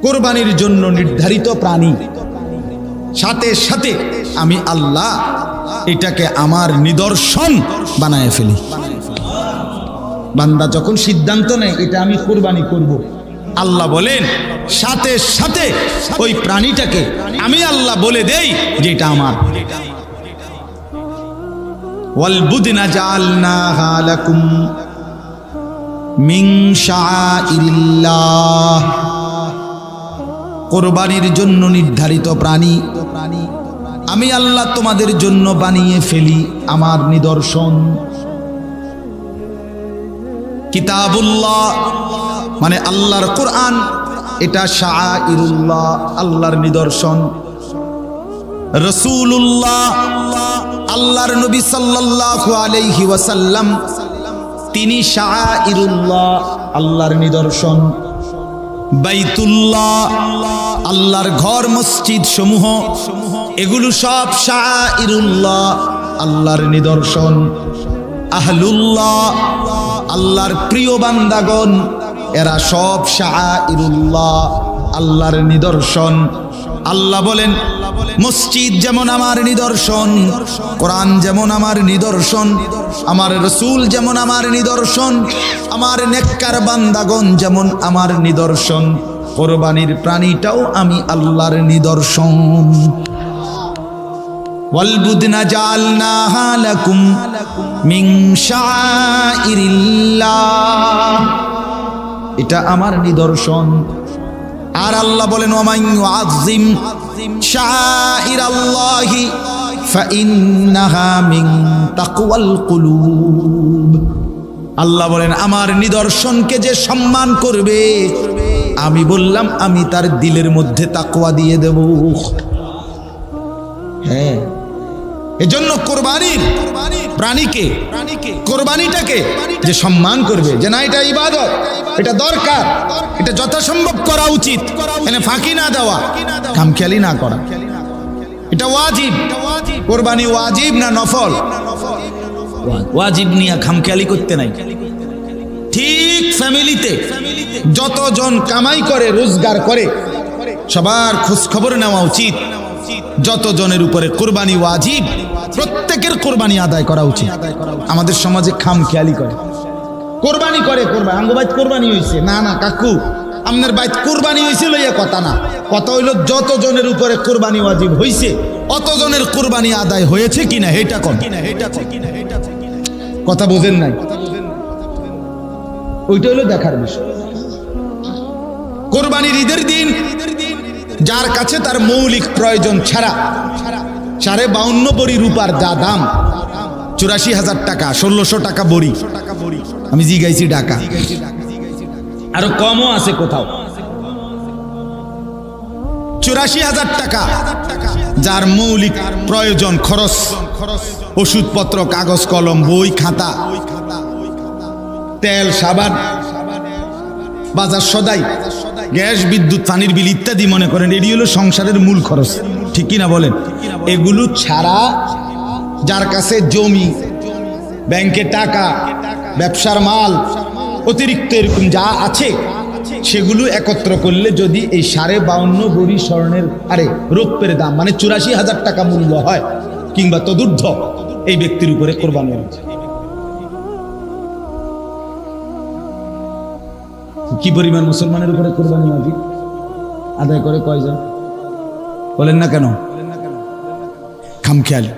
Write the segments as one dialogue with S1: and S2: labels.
S1: কোরবানির জন্য নির্ধারিত প্রাণী, সাথে সাথে আমি আল্লাহ এটাকে আমার নিদর্শন বানায় ফেলি। বান্দা যখন সিদ্ধান্ত নেয় এটা আমি কোরবানি করব, আল্লাহ বলেন সাথে সাথে ওই প্রাণীটাকে আমি আল্লাহ বলে দেই যে এটা আমার। ওয়াল বুদনা জাআলনাহা লাকুম মিন শাআইরিল্লাহ, কোরবানির জন্য নির্ধারিত প্রাণী আমি আল্লাহ তোমাদের জন্য বানিয়ে ফেলি আমার নিদর্শন। কিতাবুল্লাহ মানে আল্লাহর কোরআন, এটা শাআইরুল্লাহ আল্লাহর নিদর্শন। রাসূলুল্লাহ আল্লাহর নবী সাল্লাল্লাহু আলাইহি ওয়াসাল্লাম তিনি শাআইরুল্লাহ আল্লাহর নিদর্শন। বাইতুল্লাহ আল্লাহর ঘর মসজিদ সমূহ এগুলো সব শাআইরুল্লাহ আল্লাহর নিদর্শন। আহলুল্লাহ আল্লাহর প্রিয় বান্দাগণ এরা সব শাআইরুল্লাহ আল্লাহর নিদর্শন। আল্লাহ বলেন মসজিদ যেমন আমার নিদর্শন, কোরআন যেমন আমার নিদর্শন, আমার রাসূল যেমন আমার নিদর্শন, আমার নেককার বান্দাগণ যেমন আমার নিদর্শন, কোরবানির প্রাণীটাও আমি আল্লাহর নিদর্শন। ওয়াল বুদনা জাআলনাহা লাকুম মিন শাআইরিল্লাহ, এটা আমার নিদর্শন। আর আল্লাহ বলেন ওয়ামান ইউআযযিম শাআইরাল্লাহি ফাইন্নাহা মিন তাকওয়াল কুলুব, আল্লাহ বলেন আমার নিদর্শনকে যে সম্মান করবে আমি বললাম আমি তার দিলের মধ্যে তাকওয়া দিয়ে দেব। হ্যাঁ, এজন্য কোরবানির প্রাণীকে কোরবানিটাকে যে সম্মান করবে, যে না এটা ইবাদত, এটা দরকার, এটা যথাসম্ভব করা উচিত, এনে ফাঁকি না দেওয়া, খামখেয়ালি না করা, এটা ওয়াজিব। কোরবানি ওয়াজিব না নফল? ওয়াজিব নিয়ে খামখেয়ালি করতে নাই। ঠিক ফ্যামিলিতে যতজন কামাই করে রোজগার করে সবার খোঁজ খবর নেওয়া উচিত। যতজনের উপরে কোরবানি ওয়াজিব প্রত্যেকের কোরবানি আদায় করা উচিত। আমাদের সমাজে খামখেয়ালি করে, কোরবানি করে, কোরবানি আঙ্গ বাইত কোরবানি হয়েছে, না না কাকু আপনার বাইত কোরবানি হয়েছিল ইয়ে কথা না, কথা হইল যতজনের উপরে কোরবানি ওয়াজিব হয়েছে অতজনের কোরবানি আদায় হয়েছে কিনা এটা কম। কথা বোঝেন নাই? ওইটা হইলো দেখার বিষয়। কোরবানির ঈদের দিন যার কাছে তার মৌলিক প্রয়োজন ছাড়া 52.5 বড়ি রূপার যা দাম 84,000 টাকা, 1600 টাকা বড়ি, আমি জিগাইছি টাকা, আরো কমও আছে কোথাও। 84,000 টাকা যার মৌলিক প্রয়োজন খরচ, ওষুধপত্র, কাগজ কলম, বই খাতা, তেল সাবান, বাজার সদাই, গ্যাস বিদ্যুৎ পানির বিল ইত্যাদি, মনে করেন এটি হলো সংসারের মূল খরচ, ঠিক কিনা বলেন? এগুলো ছাড়া যার কাছে জমি, ব্যাংকে টাকা, ব্যবসার মাল, অতিরিক্ত এরকম যা আছে সেগুলো একত্র করলে যদি এই 52.5 বড়ি স্বর্ণের রৌপ্যের দাম মানে 84,000 টাকা মূল্য হয় কিংবা তদূর্ধ্ব, এই ব্যক্তির উপরে কোরবানি হচ্ছে। কি পরিমাণ মুসলমানের উপরে কোরবানি ওয়াজিব আদায় করে কয়জন বলেন না কেন? খামখেয়ালি।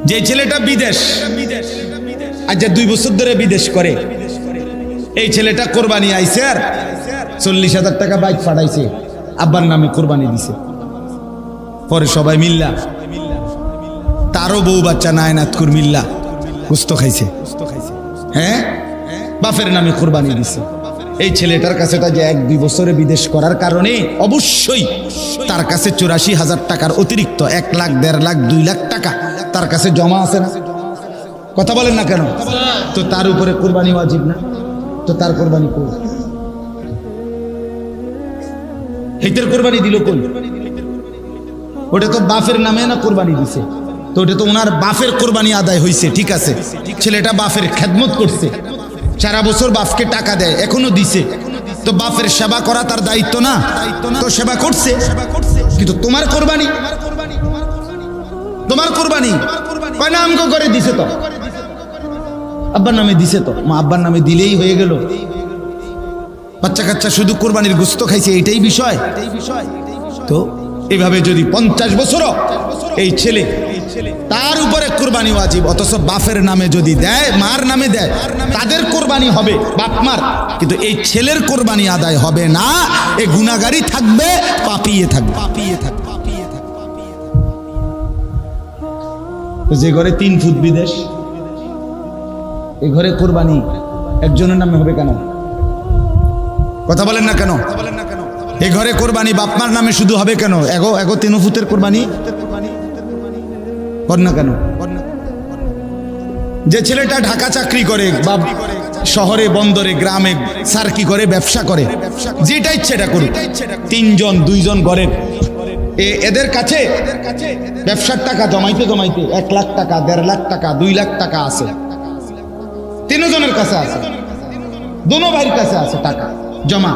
S1: যে ছেলেটা বিদেশ, আজ 2 বছর ধরে বিদেশ করে, এই ছেলেটা কোরবানি আইছে আর 40,000 টাকা বাইক পাঠাইছে, আব্বার নামে কোরবানি দিছে, পরে সবাই মিল্লা তারও বউ বাচ্চা নায়নাতকুর মিল্লা গোস্ত খাইছে, হ্যাঁ বাপের নামে কোরবানি দিছে। এই ছেলেটার কাছে যে 1-2 বছরে বিদেশ করার কারণে অবশ্যই তার কাছে 84,000 টাকার অতিরিক্ত 1 লাখ, 1.5 লাখ, 2 লাখ টাকা তার কাছে জমা আছে না? কথা বলেন না কেন? তো তার উপরে কোরবানি ওয়াজিব না? তো তার কোরবানি কই? হেতের কোরবানি দিল কই? ওটা তো বাপের নামে না কোরবানি দিছে, তো ওটা তো ওনার বাপের কোরবানি আদায় হয়েছে, ঠিক আছে। ছেলেটা বাপের খেদমত করছে, সারা বছর বাপকে টাকা দেয়, এখনো দিছে, তো বাপের সেবা করা তার দায়িত্ব না? তো সেবা করছে, কিন্তু তোমার কোরবানি, তোমার কোরবানি কয় না আমগো করে দিছে, তো আব্বার নামে দিছে, তো মা আব্বার নামে দিলেই হয়ে গেল। বাচ্চা কাচ্চা শুধু কোরবানির গোস্ত খাইছে, এটাই বিষয়। তো এইভাবে যদি 50 বছর এই ছেলে, তার উপরে কোরবানি ওয়াজিব, অথচ বাপের নামে যদি দেয়, মার নামে দেয়, তাদের কোরবানি হবে বাপ মার, কিন্তু এই ছেলের কোরবানি আদায় হবে না। এ গুনাহগারী থাকবে, পাপিয়ে থাকবে। যে ঘরে 3 ফুট বিদেশ, এই ঘরে কোরবানি একজনের নামে হবে কেন? কথা বলেন না কেন? এই ঘরে কোরবানি বাপমার নামে শুধু হবে কেন? এগো 3 ফুটের কোরবানি কর না কেন? যে ছেলেটা ঢাকা চাকরি করে বা শহরে, বন্দরে, গ্রামে সার্কি করে, ব্যবসা করে, যেটা ইচ্ছে এটা করুক, 3 জন 2 জন ঘরের, এদের কাছে ব্যবসার টাকা জমাইতে জমাইতে 1 লাখ টাকা, 1.5 লাখ টাকা, 2 লাখ টাকা আছে, 3 জনের কাছে আছে, দোনো ভাইয়ের কাছে আছে টাকা জমা।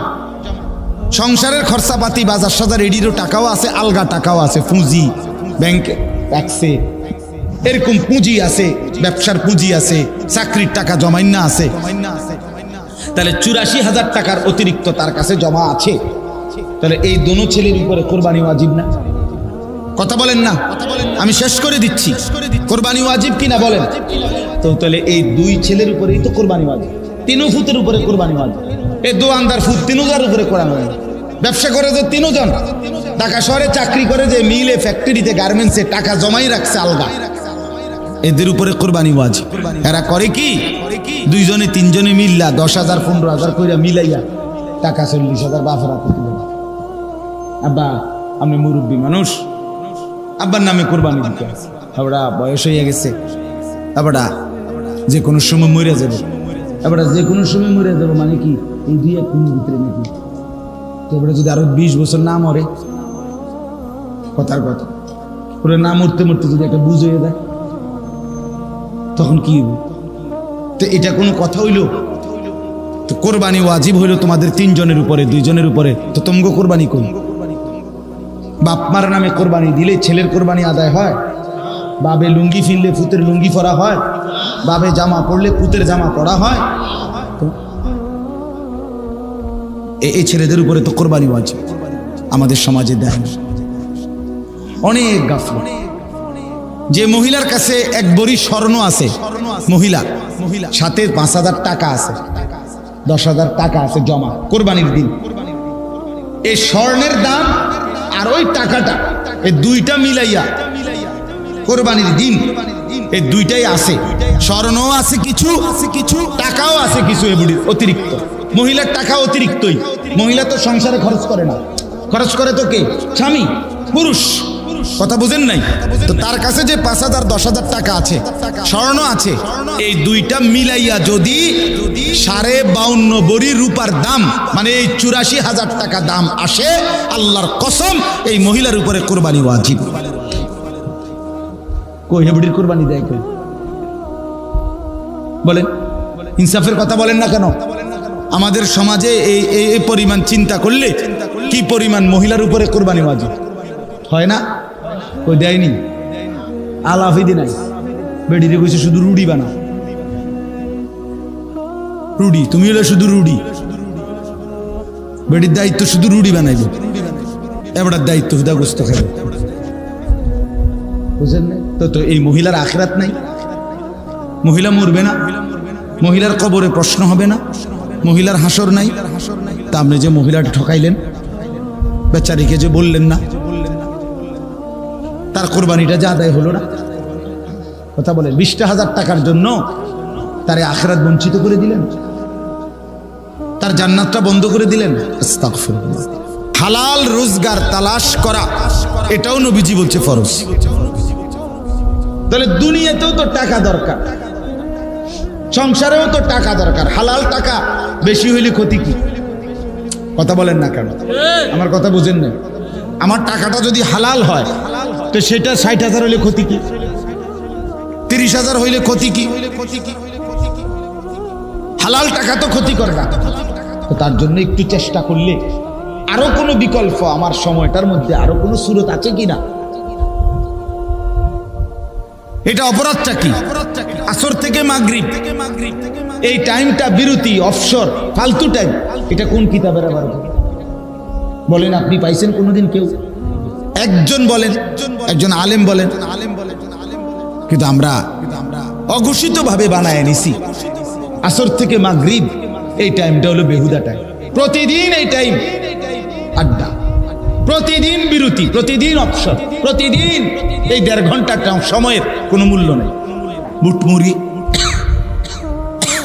S1: সংসারের খরচাপাতি, বাজার সাজার এডিরও টাকাও আছে, আলগা টাকাও আছে, পুঁজি ব্যাংকে রাখছে, এরকম পুঁজি আছে, ব্যবসার পুঁজি আছে, চাকরির টাকা জমাইন্না আছে। তাহলে 84,000 টাকার অতিরিক্ত তার কাছে জমা আছে। তাহলে এই দোনো ছেলের উপরে কোরবানি ওয়াজিব না? কথা বলেন না? আমি শেষ করে দিচ্ছি, কোরবানি ওয়াজিব কিনা বলেন তো? তাহলে এই 2 ছেলের উপরেই তো কোরবানি ওয়াজিব। 3 ফুটের উপরে কোরবানি ওয়াজিব। এই দোকানদার ফুট 3,000 উপরে কোরবানি ওয়াজিব। ব্যবসা করে যে 3 জন, ঢাকা শহরে চাকরি করে যে মিলে, ফ্যাক্টরিতে, গার্মেন্টসে টাকা জমাই রাখছে আলগা, এদের উপরে কোরবানি ওয়াজিব। এরা করে কি? 2 জনে 3 জনে মিল্লা 10,000 15,000 কইরা মিলাইয়া টাকা 40,000 বাপের হাতে তুলে। আব্বা আপনি মুরব্বী মানুষ, আব্বার নামে কোরবানি দিতে আছে, আবার বয়স হয়ে গেছে, আবার যে কোনো সময় মরে যাবে, আবার যে কোনো সময় মরে যাবো, মানে কি এই 2-1 দিনের ভিতরে নাকি? এবারে যদি আরো 20 বছর না মরে, কথার কথা ওরা না মরতে মরতে যদি একটা বুঝ হয়ে যায়, তখন কি হইব? তো এটা কোনো কথা হইল? তো কোরবানি ওয়াজিব হইল তোমাদের 3 জনের উপরে, 2 জনের উপরে, তো তোমগো কোরবানি কোন? বাপমার নামে কোরবানি দিলে ছেলের কোরবানি আদায় হয়? বাবে লুঙ্গি ফিরলে পুতের লুঙ্গি পরা হয়? বাবে জামা পরলে পুতের জামা পরা হয়? তো এই ছেলেদের উপরে তো কোরবানি ওয়াজিব আমাদের সমাজে দেয় না। অনেক গাফিল। যে মহিলার কাছে 1 ভরি স্বর্ণ আছে, মহিলা সাথে 5,000 টাকা আছে, 10,000 টাকা আছে জমা কোরবানির দিন, এই স্বর্ণের দাম আর ওই টাকাটা, এই 2টা মিলাইয়া কোরবানির দিন এই 2টাই আছে, স্বর্ণও আছে কিছু, টাকাও আছে কিছু, এগুলির অতিরিক্ত। মহিলার টাকা অতিরিক্তই, মহিলা তো সংসারে খরচ করে না, খরচ করে তো কে? স্বামী, পুরুষ। কথা বুঝেন নাই? তো তার কাছে যে 5,000 10,000 টাকা আছে, স্বর্ণ আছে, এই 2টা মিলাইয়া যদি 52.5 ভরি রূপার দাম, মানে এই 84,000 টাকা দাম আসে, আল্লাহর কসম এই মহিলার উপরে কোরবানি ওয়াজিব। কই হেবড়ির কোরবানি দেয় কই? বলেন, ইনসাফের কথা বলেন না কেন? আমাদের সমাজে এই পরিমাণ চিন্তা করলে কি পরিমাণ মহিলার উপরে কোরবানি ওয়াজিব হয় না? কই দেয়নি? আলাফিদি নাই, বেডিরে কইছে শুধু রুডি বানা, রুডি, তুমি হলে শুধু রুডি, বেডির দায়িত্ব শুধু রুডি বানাইব, এবারের দায়িত্ব হুদা গোস্ত খাবে। বুঝলেন না? তো এই মহিলার আখিরাত নাই, মহিলা মরবে না, মহিলার কবরে প্রশ্ন হবে না, মহিলার হাসর নাই। তা আপনি যে মহিলাটা ঠকাইলেন, বেচারিকে যে বললেন না, তার কোরবানিটা যে আদায় হলো না। কথা বলেন, 20,000 টাকার জন্য তার আখিরাত বঞ্চিত করে দিলেন, তার জান্নাতটা বন্ধ করে দিলেন। আস্তাগফিরুল্লাহ। হালাল রোজগার তালাশ করা, এটাও নবীজি বলছে ফরজ। তাহলে দুনিয়াতেও তো টাকা দরকার, সংসারেও তো টাকা দরকার। হালাল টাকা বেশি হইলে ক্ষতি কি? কথা বলেন না কেন? আমার কথা বুঝেন না? আমার টাকাটা যদি হালাল হয়, তো সেটা 60,000 হইলে ক্ষতি কি? 30,000 হইলে ক্ষতি কি? হালাল টাকা তো ক্ষতি করে না। তো তার জন্য একটু চেষ্টা করলে আরো কোনো বিকল্প, আমার সময়টার মধ্যে আরো কোনো সুরত আছে কিনা। এটা অপরাধটা কি? আসর থেকে মাগরিব এই টাইমটা বিরতি, অফসর, ফালতু টাইম, এটা কোন কিতাবের আবার বলেন? আপনি পাইছেন কোনোদিন? কেউ একজন বলেন, একজন আলেম বলেন। কিন্তু আমরা অঘোষিত ভাবে বানায় নিছি আসর থেকে মাগরিব এই টাইমটা হলো বেহুদা টাইম। প্রতিদিন এই টাইম আড্ডা, প্রতিদিন বিরতি, প্রতিদিন অবসর, প্রতিদিন এই 1.5 ঘন্টা সময়ের কোনো মূল্য নেই। বুটমুড়ি,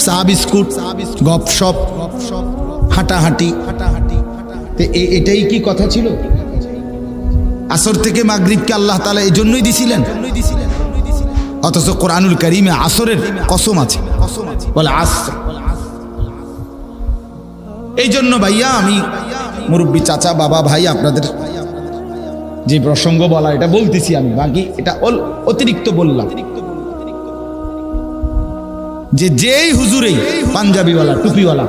S1: চা বিস্কুট, গপসপ, হাঁটাহাঁটি, এটাই কি কথা ছিল? আসর থেকে মাগরিবকে আল্লাহ তাআলা এই জন্যই দিছিলেন। অথচ কোরআনুল কারীমে আসরের কসম আছে, বলে আসর। এই জন্য ভাইয়া, আমি মুরব্বী চাচা, বাবা, ভাই, আপনাদের যে প্রসঙ্গ বলা এটা বলতেছি আমি, বাকি এটা অতিরিক্ত বললাম। যেই হুজুরেই পাঞ্জাবিওয়ালা, টুপিওয়ালা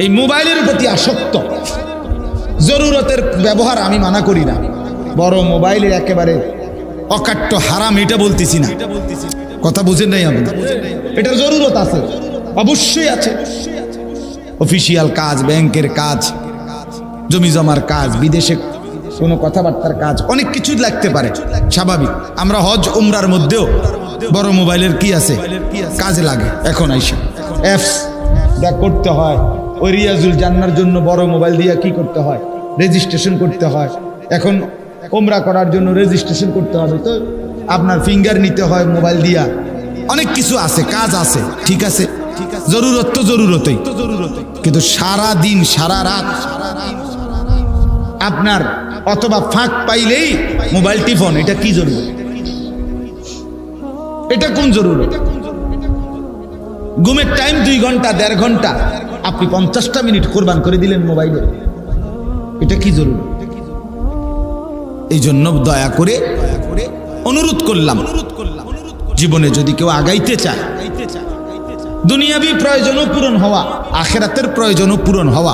S1: এই মোবাইলের প্রতি আসক্ত, জরুরতের ব্যবহার আমি মানা করি না, বড় মোবাইলের একেবারে অকাট্য হারাম এটা বলতেছি না, কথা বুঝেন নাই আপনি? এটার জরুরত আছে, অবশ্যই আছে। অফিসিয়াল কাজ, ব্যাংকের কাজ, জমি জমার কাজ, বিদেশে কোনো কথাবার্তার কাজ, অনেক কিছু লাগতে পারে, স্বাভাবিক। আমরা হজ উমরার মধ্যেও বড় মোবাইলের কি আছে, কাজে লাগে। এখন আইসা অ্যাপস যা করতে হয়, ওই রিয়াজুল জান্নার জন্য বড় মোবাইল দিয়ে কি করতে হয়, রেজিস্ট্রেশন করতে হয়। এখন উমরা করার জন্য রেজিস্ট্রেশন করতে হবে, তো আপনার ফিঙ্গার নিতে হয় মোবাইল দিয়া, অনেক কিছু আছে, কাজ আছে, ঠিক আছে, জরুরত তো জরুরতই। কিন্তু সারা দিন সারা রাত আপনার অথবা ফাঁক পাইলেই মোবাইল টিফোন, এটা কি জরুরত? এটা কোন জরুরত? ঘুমের টাইম 2 ঘন্টা 1.5 ঘন্টা, আপনি 50টা মিনিট কোরবান করে দিলেন মোবাইলে, এটা কি জরুরত? এই জন্য দয়া করে অনুরোধ করলাম, জীবনে যদি কেউ আগাইতে চায়, দুনিয়াবি প্রয়োজনও পূরণ হওয়া, আখিরাতের প্রয়োজনও পূরণ হওয়া,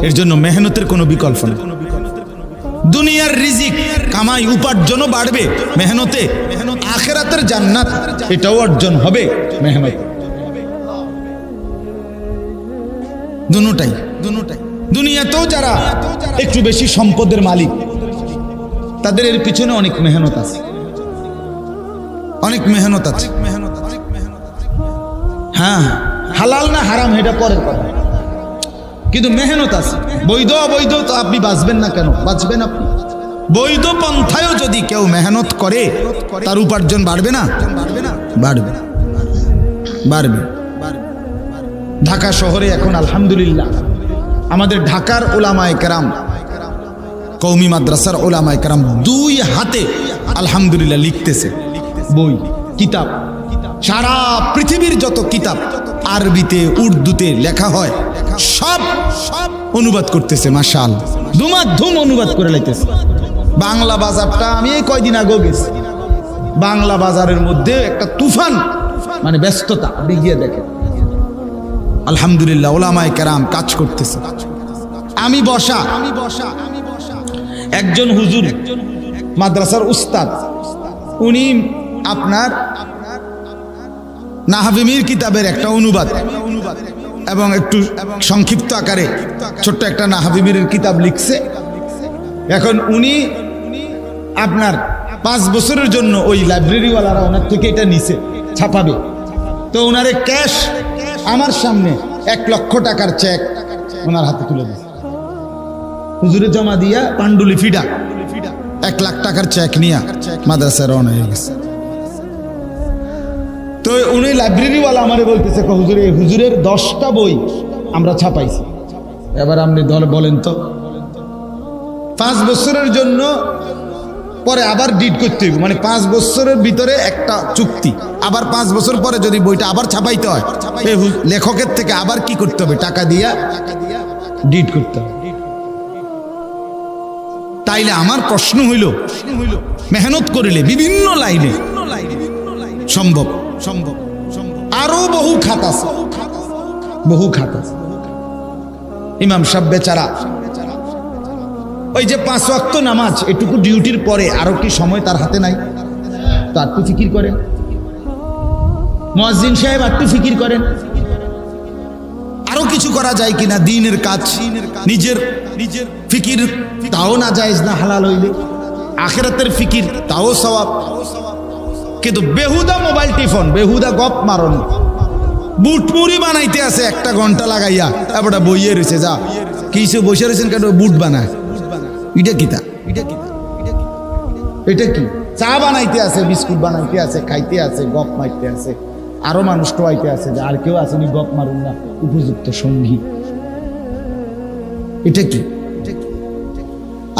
S1: এর জন্য মেহনতের কোনো বিকল্প নেই। দুনিয়ার রিজিক কামাই উপার্জনও বাড়বে মেহনতে, আখিরাতের জান্নাত এটাও অর্জন হবে মেহনত। দুটোটাই। দুনিয়াতেও যারা একটু বেশি সম্পদের মালিক, তাদের এর পিছনে অনেক মেহনত আছে, অনেক মেহনত আছে। হ্যাঁ, হালাল না হারাম এটা পরের কথা, কিন্তু মেহনত আছে। বৈধ অবৈধ তো আপনি বাঁচবেন না কেন? বাঁচবেন আপনি। বৈধ পন্থায়ও যদি কেউ মেহনত করে, তার উপার্জন বাড়বে না? বাড়বে, বাড়বে। ঢাকা শহরে এখন আলহামদুলিল্লাহ আমাদের ঢাকার ওলামায়ে কেরাম, কওমি মাদ্রাসার ওলামায়ে কেরাম 2 হাতে আলহামদুলিল্লাহ লিখতেছে বই, কিতাব। সারা পৃথিবীর যত কিতাব আরবিতে, উর্দুতে লেখা হয় সব অনুবাদ করতেছে, মাশাআল্লাহ, ধুমাধুম অনুবাদ করে লাইতেছে। বাংলা বাজারটা আমি এই কয়দিন আগেও গেছি, বাংলা বাজারের মধ্যে একটা তুফান, মানে ব্যস্ততা, আপনি গিয়ে দেখেন। আলহামদুলিল্লাহ ওলামায়ে কেরাম কাজ করতেছে। আমি বসা একজন হুজুর, মাদ্রাসার উস্তাদ, উনি আপনার নাহবি মীর কিতাবের একটা অনুবাদ এবং একটু সংক্ষিপ্ত আকারে ছোট্ট একটা নাহবি মীরের কিতাব লিখছে। এখন উনি আপনার 5 বছরের জন্য ওই লাইব্রেরিওয়ালারা ওনার থেকে এটা নিছে, ছাপাবে। তো ওনারে ক্যাশ আমার সামনে 1 লক্ষ টাকার চেক ওনার হাতে তুলে দিয়েছে। হুজুরে জমা দিয়া পাণ্ডুলিপিটা 1 লাখ টাকার চেক নিয়ে মাদ্রাসায় রওনা হয়ে গেছে। তো উনি লাইব্রেরিওয়ালা আমারে বলতেছে, হুজুর এই হুজুরের 10টা বই আমরা ছাপাইছি। এবার আপনি বলেন তো, 5 বছরের জন্য, পরে আবার ডিড করতে হইব, মানে 5 বছরের ভিতরে একটা চুক্তি, আবার 5 বছর পরে যদি বইটা আবার ছাপাইতে হয়, লেখকের থেকে আবার কি করতে হবে, টাকা দিয়া ডিড করতে হবে। তাইলে আমার প্রশ্ন হইল, মেহনত করিলে বিভিন্ন লাইনে সম্ভব। আরো বহু খাত আছে, বহু খাত আছে। ইমাম সাহেব বেচারা ওই যে 5 ওয়াক্ত নামাজ এটুকু ডিউটির পরে আরো কি সময় তার হাতে নাই? তো একটু ফিকির করেন। মুয়াজ্জিন সাহেব একটু ফিকির করেন, আরো কিছু করা যায় কিনা দ্বীনের কাজ। নিজের ফিকির তাও না জায়েজ না হালাল হইলে, আখিরাতের ফিকির তাও সওয়াব। কিন্তু বেহুদা মোবাইল টিফোন, বেহুদা গপ মারন, বুট মুড়ি বানাইতে আছে 1 ঘন্টা লাগাইয়া, তারপরে বইয়ে রয়েছে। যা কিছু বসে রয়েছেন কেন? বুট বানায়। এটা কিতা? এটা কি? চা বানাইতে আছে, বিস্কুট বানাইতে আছে, খাইতে আছে, গপ মারতে আছে, আরো মানুষ টোয়াইতে আছে যে আর কেউ আসেনি গপ মারুন না, উপযুক্ত সঙ্গী। এটা কি?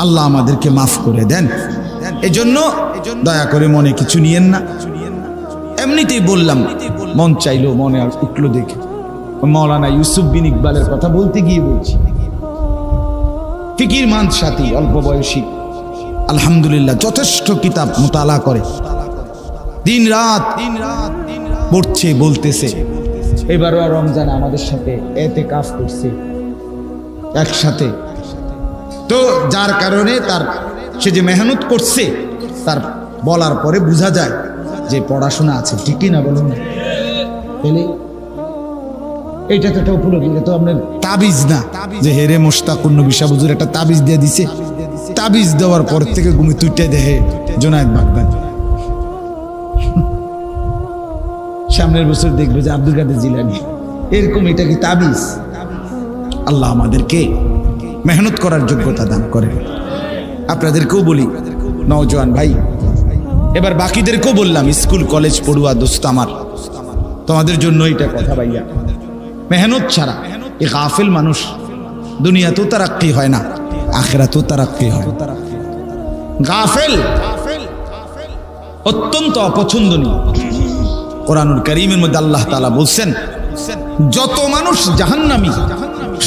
S1: আল্লাহ আমাদেরকে মাফ করে দেন। এজন্য দয়া করে মনে কিছু নিয়েন না। এমনিতেই বললাম, মন চাইলো, মনে আর উঠলো দেখে মাওলানা ইউসুফ বিন ইকবালের কথা বলতে গিয়ে বলছি। ফিকির মান সাথী, অল্প বয়সী, আলহামদুলিল্লাহ যথেষ্ট কিতাব মোতালা করে, দিন রাত পড়ছে, বলতেছে। এবারও রমজান আমাদের সাথে এতেকাফ করছে একসাথে। তো যার কারণে তার সে যে মেহনত করছে তার বলার পরে বোঝা যায় যে পড়াশোনা আছে, ঠিকই না বলুন? তাহলে এইটা তো একটা উপলব্ধি, এটা তো আপনার তাবিজ না যে হেরে মোশতাকুন নবী সাহেব হুজুর একটা তাবিজ দিয়ে দিছে, তাবিজ দেওয়ার পর থেকে ঘুমে তুইটা দেহে জোনায়েদ বাগদান। সামনের বছর দেখবে যে আব্দুল কাদের জিলানী, এরকম। এটা কি তাবিজ? আল্লাহ আমাদেরকে মেহনত করার যোগ্যতা দান করে। আপনাদেরকেও বলি, নওজোয়ান ভাই, এবার বাকিদেরকেও বললাম, স্কুল কলেজ পড়ুয়া দোস্ত আমার, তোমাদের জন্য এটা কথা ভাইয়া। মেহনত ছাড়া এই গাফিল মানুষ দুনিয়াতেও তারাক্কি হয় না, আখিরাতেও তারাক্কি হয়। গাফিল অত্যন্ত অপছন্দনীয়। কোরআনুল কারীমের মধ্যে আল্লাহ তাআলা বলছেন, যত মানুষ জাহান্নামী,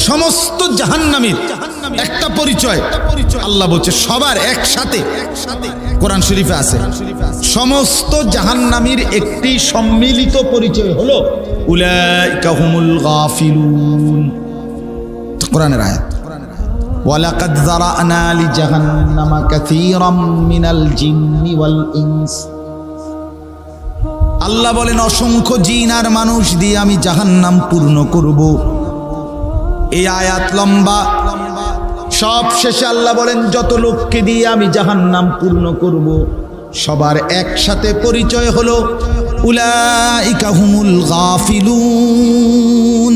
S1: সমস্ত জাহান্নামীর একটা পরিচয় আল্লাহ বলছে সবার একসাথে, কোরআন শরীফে আছে, সমস্ত জাহান্নামীর একটি সম্মিলিত পরিচয় হলো উলাইকা হুমুল গাফিলুন। কোরআনের আয়াত, ওয়ালাকাদ যারানা লিজাহান্নামা কাসীরাম মিনাল জিন্নি ওয়াল ইনস। আল্লাহ বলেন অসংখ্য জিন আর মানুষ দিয়ে আমি জাহান্নাম পূর্ণ করব। এই আয়াত লম্বা, সব শেষে আল্লাহ বলেন যত লোককে দিয়ে আমি জাহান্নাম পূর্ণ করব সবার একসাথে পরিচয় হলো উলাইকা হুমুল গাফিলুন।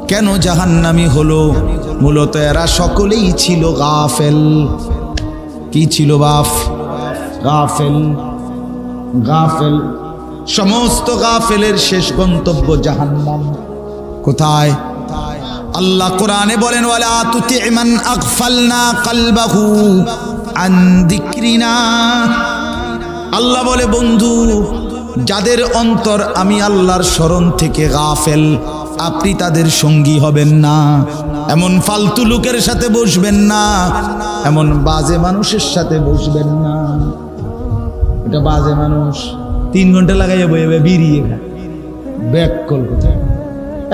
S1: কেন জাহান্নামী হলো? মূলত এরা সকলেই ছিল গাফেল। কি ছিল? গাফেল। গাফেল, সমস্ত গাফেলের শেষ গন্তব্য জাহান্নাম। কোথায়? আল্লাহ কোরআনে বলেন, ওয়ালা তুতি মান আগফালনা কলবাহু আন যিকরিনা। আল্লাহ বলে, বন্ধু, যাদের অন্তর আমি আল্লাহর স্মরণ থেকে গাফেল, আপনি তাদের সঙ্গী হবেন না। এমন ফালতু লোকের সাথে বসবেন না, এমন বাজে মানুষের সাথে বসবেন না। এটা বাজে মানুষ 3 ঘন্টা লাগাইয়া বইবে বিড়িয়ে খায়, ব্যাক কল কোথায়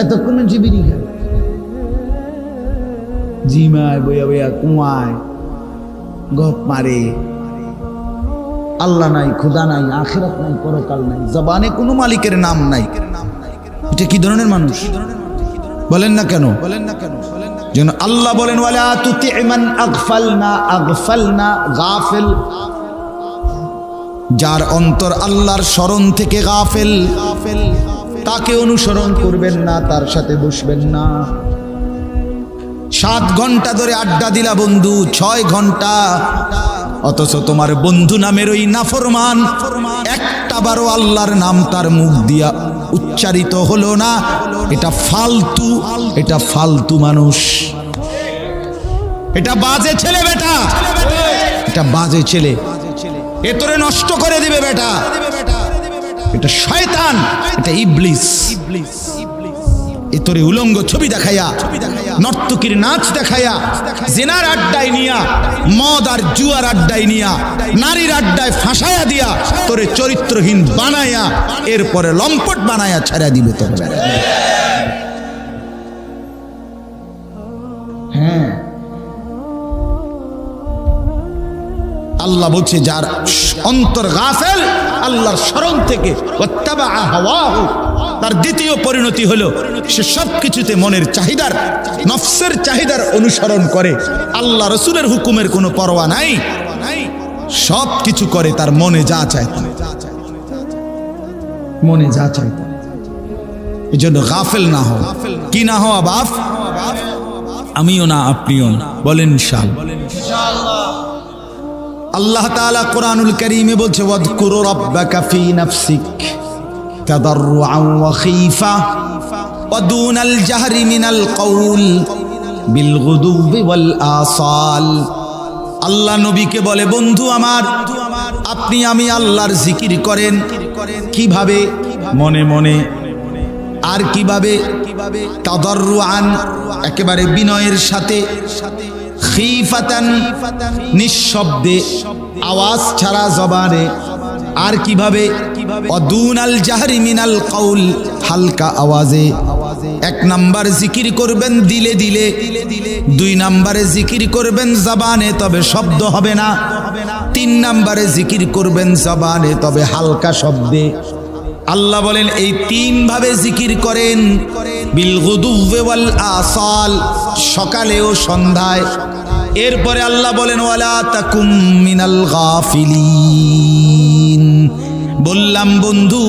S1: এতক্ষণ বিড়ি খায়, জিমায় বইয়া বইয়া কুয়ায় গপ মারে। আল্লাহ নাই, খুদা নাই, আখিরাত নাই, পরকাল নাই, জবানে কোনো মালিকের নাম নাই। এটা কি ধরনের মানুষ? বলেন না কেন? যেন আল্লাহ বলেন, ওয়ালা তুতি মান আগফালনা গাফিল। যার অন্তর আল্লাহর স্মরণ থেকে গাফেল, তাকে অনুসরণ করবেন না, তার সাথে বসবেন না। 7 ঘন্টা ধরে আড্ডা দিলা বন্ধু, 6 ঘন্টা, অথচ তোমার বন্ধু নামের ওই নাফরমান একটা বারও আল্লাহর নাম তার মুখ দিয়া উচ্চারিত হলো না। এটা ফালতু, এটা ফালতু মানুষ, এটা বাজে ছেলে বেটা, এটা বাজে ছেলে, এ তোরে নষ্ট করে দিবে বেটা। এটা শয়তান, এটা ইবলিস। এ তোরে উলঙ্গ ছবি দেখাইয়া, নর্তকীর নাচ দেখাইয়া, জিনার আড্ডায় নিয়া, মদ আর জুয়ার আড্ডায় নিয়া, নারীর আড্ডায় ফাঁসাইয়া দিয়া তোরে চরিত্রহীন বানাইয়া এরপরে লম্পট বানাইয়া ছাড়া দিবে তোর। হ্যাঁ, আল্লাহ বলছে যার অন্তর গাফেল আল্লাহর স্মরণ থেকে, ওয়াত্তাবাআ হাওয়াহু, তার দ্বিতীয় পরিণতি হলো সে সবকিছুতে মনের চাহিদার, নফসের চাহিদার অনুসরণ করে, আল্লাহ রসুলের হুকুমের কোনো পরোয়া নাই, সব কিছু করে তার মনে যা চায়, মনে যা চায়। এই জন্য গাফেল না হও। কি না হওয়া বাপ? আমিও না, আপনিও না, বলেন ইনশাআল্লাহ। আল্লাহ তাআলা কোরআনুল কারীমে বলছে, ওয়াযকুর রাব্বাকা ফী নাফসিক তাদাররুআন ওয়া খীফা ওয়া দুনাল জাহরি মিনাল কওল বিল গুদুবি ওয়াল আসাল। আল্লাহ নবীকে বলে, বন্ধু আমার, আপনি আমি আল্লাহর জিকির করেন। কিভাবে? মনে মনে। আর কিভাবে? তাদাররুআন, একেবারে বিনয়ের সাথে, খিফাতান, নিঃশব্দে, আওয়াজ ছাড়া জবানে। আর কিভাবে? অদুনাল জাহরি মিনাল কওল, হালকা আওয়াজে। এক নাম্বার জিকির করবেন দিলে দিলে, দুই নাম্বারে জিকির করবেন জবানে, তবে শব্দ হবে না, তিন নাম্বারে জিকির করবেন জবানে, তবে হালকা শব্দে। আল্লাহ বলেন এই তিন ভাবে জিকির করেন, বিল গুদুওয়ি ওয়াল আসাল, সকালে ও সন্ধ্যায়। এরপরে আল্লাহ বলেন, ওয়ালা তাকুম মিনাল গাফিলিন। বললাম বন্ধু,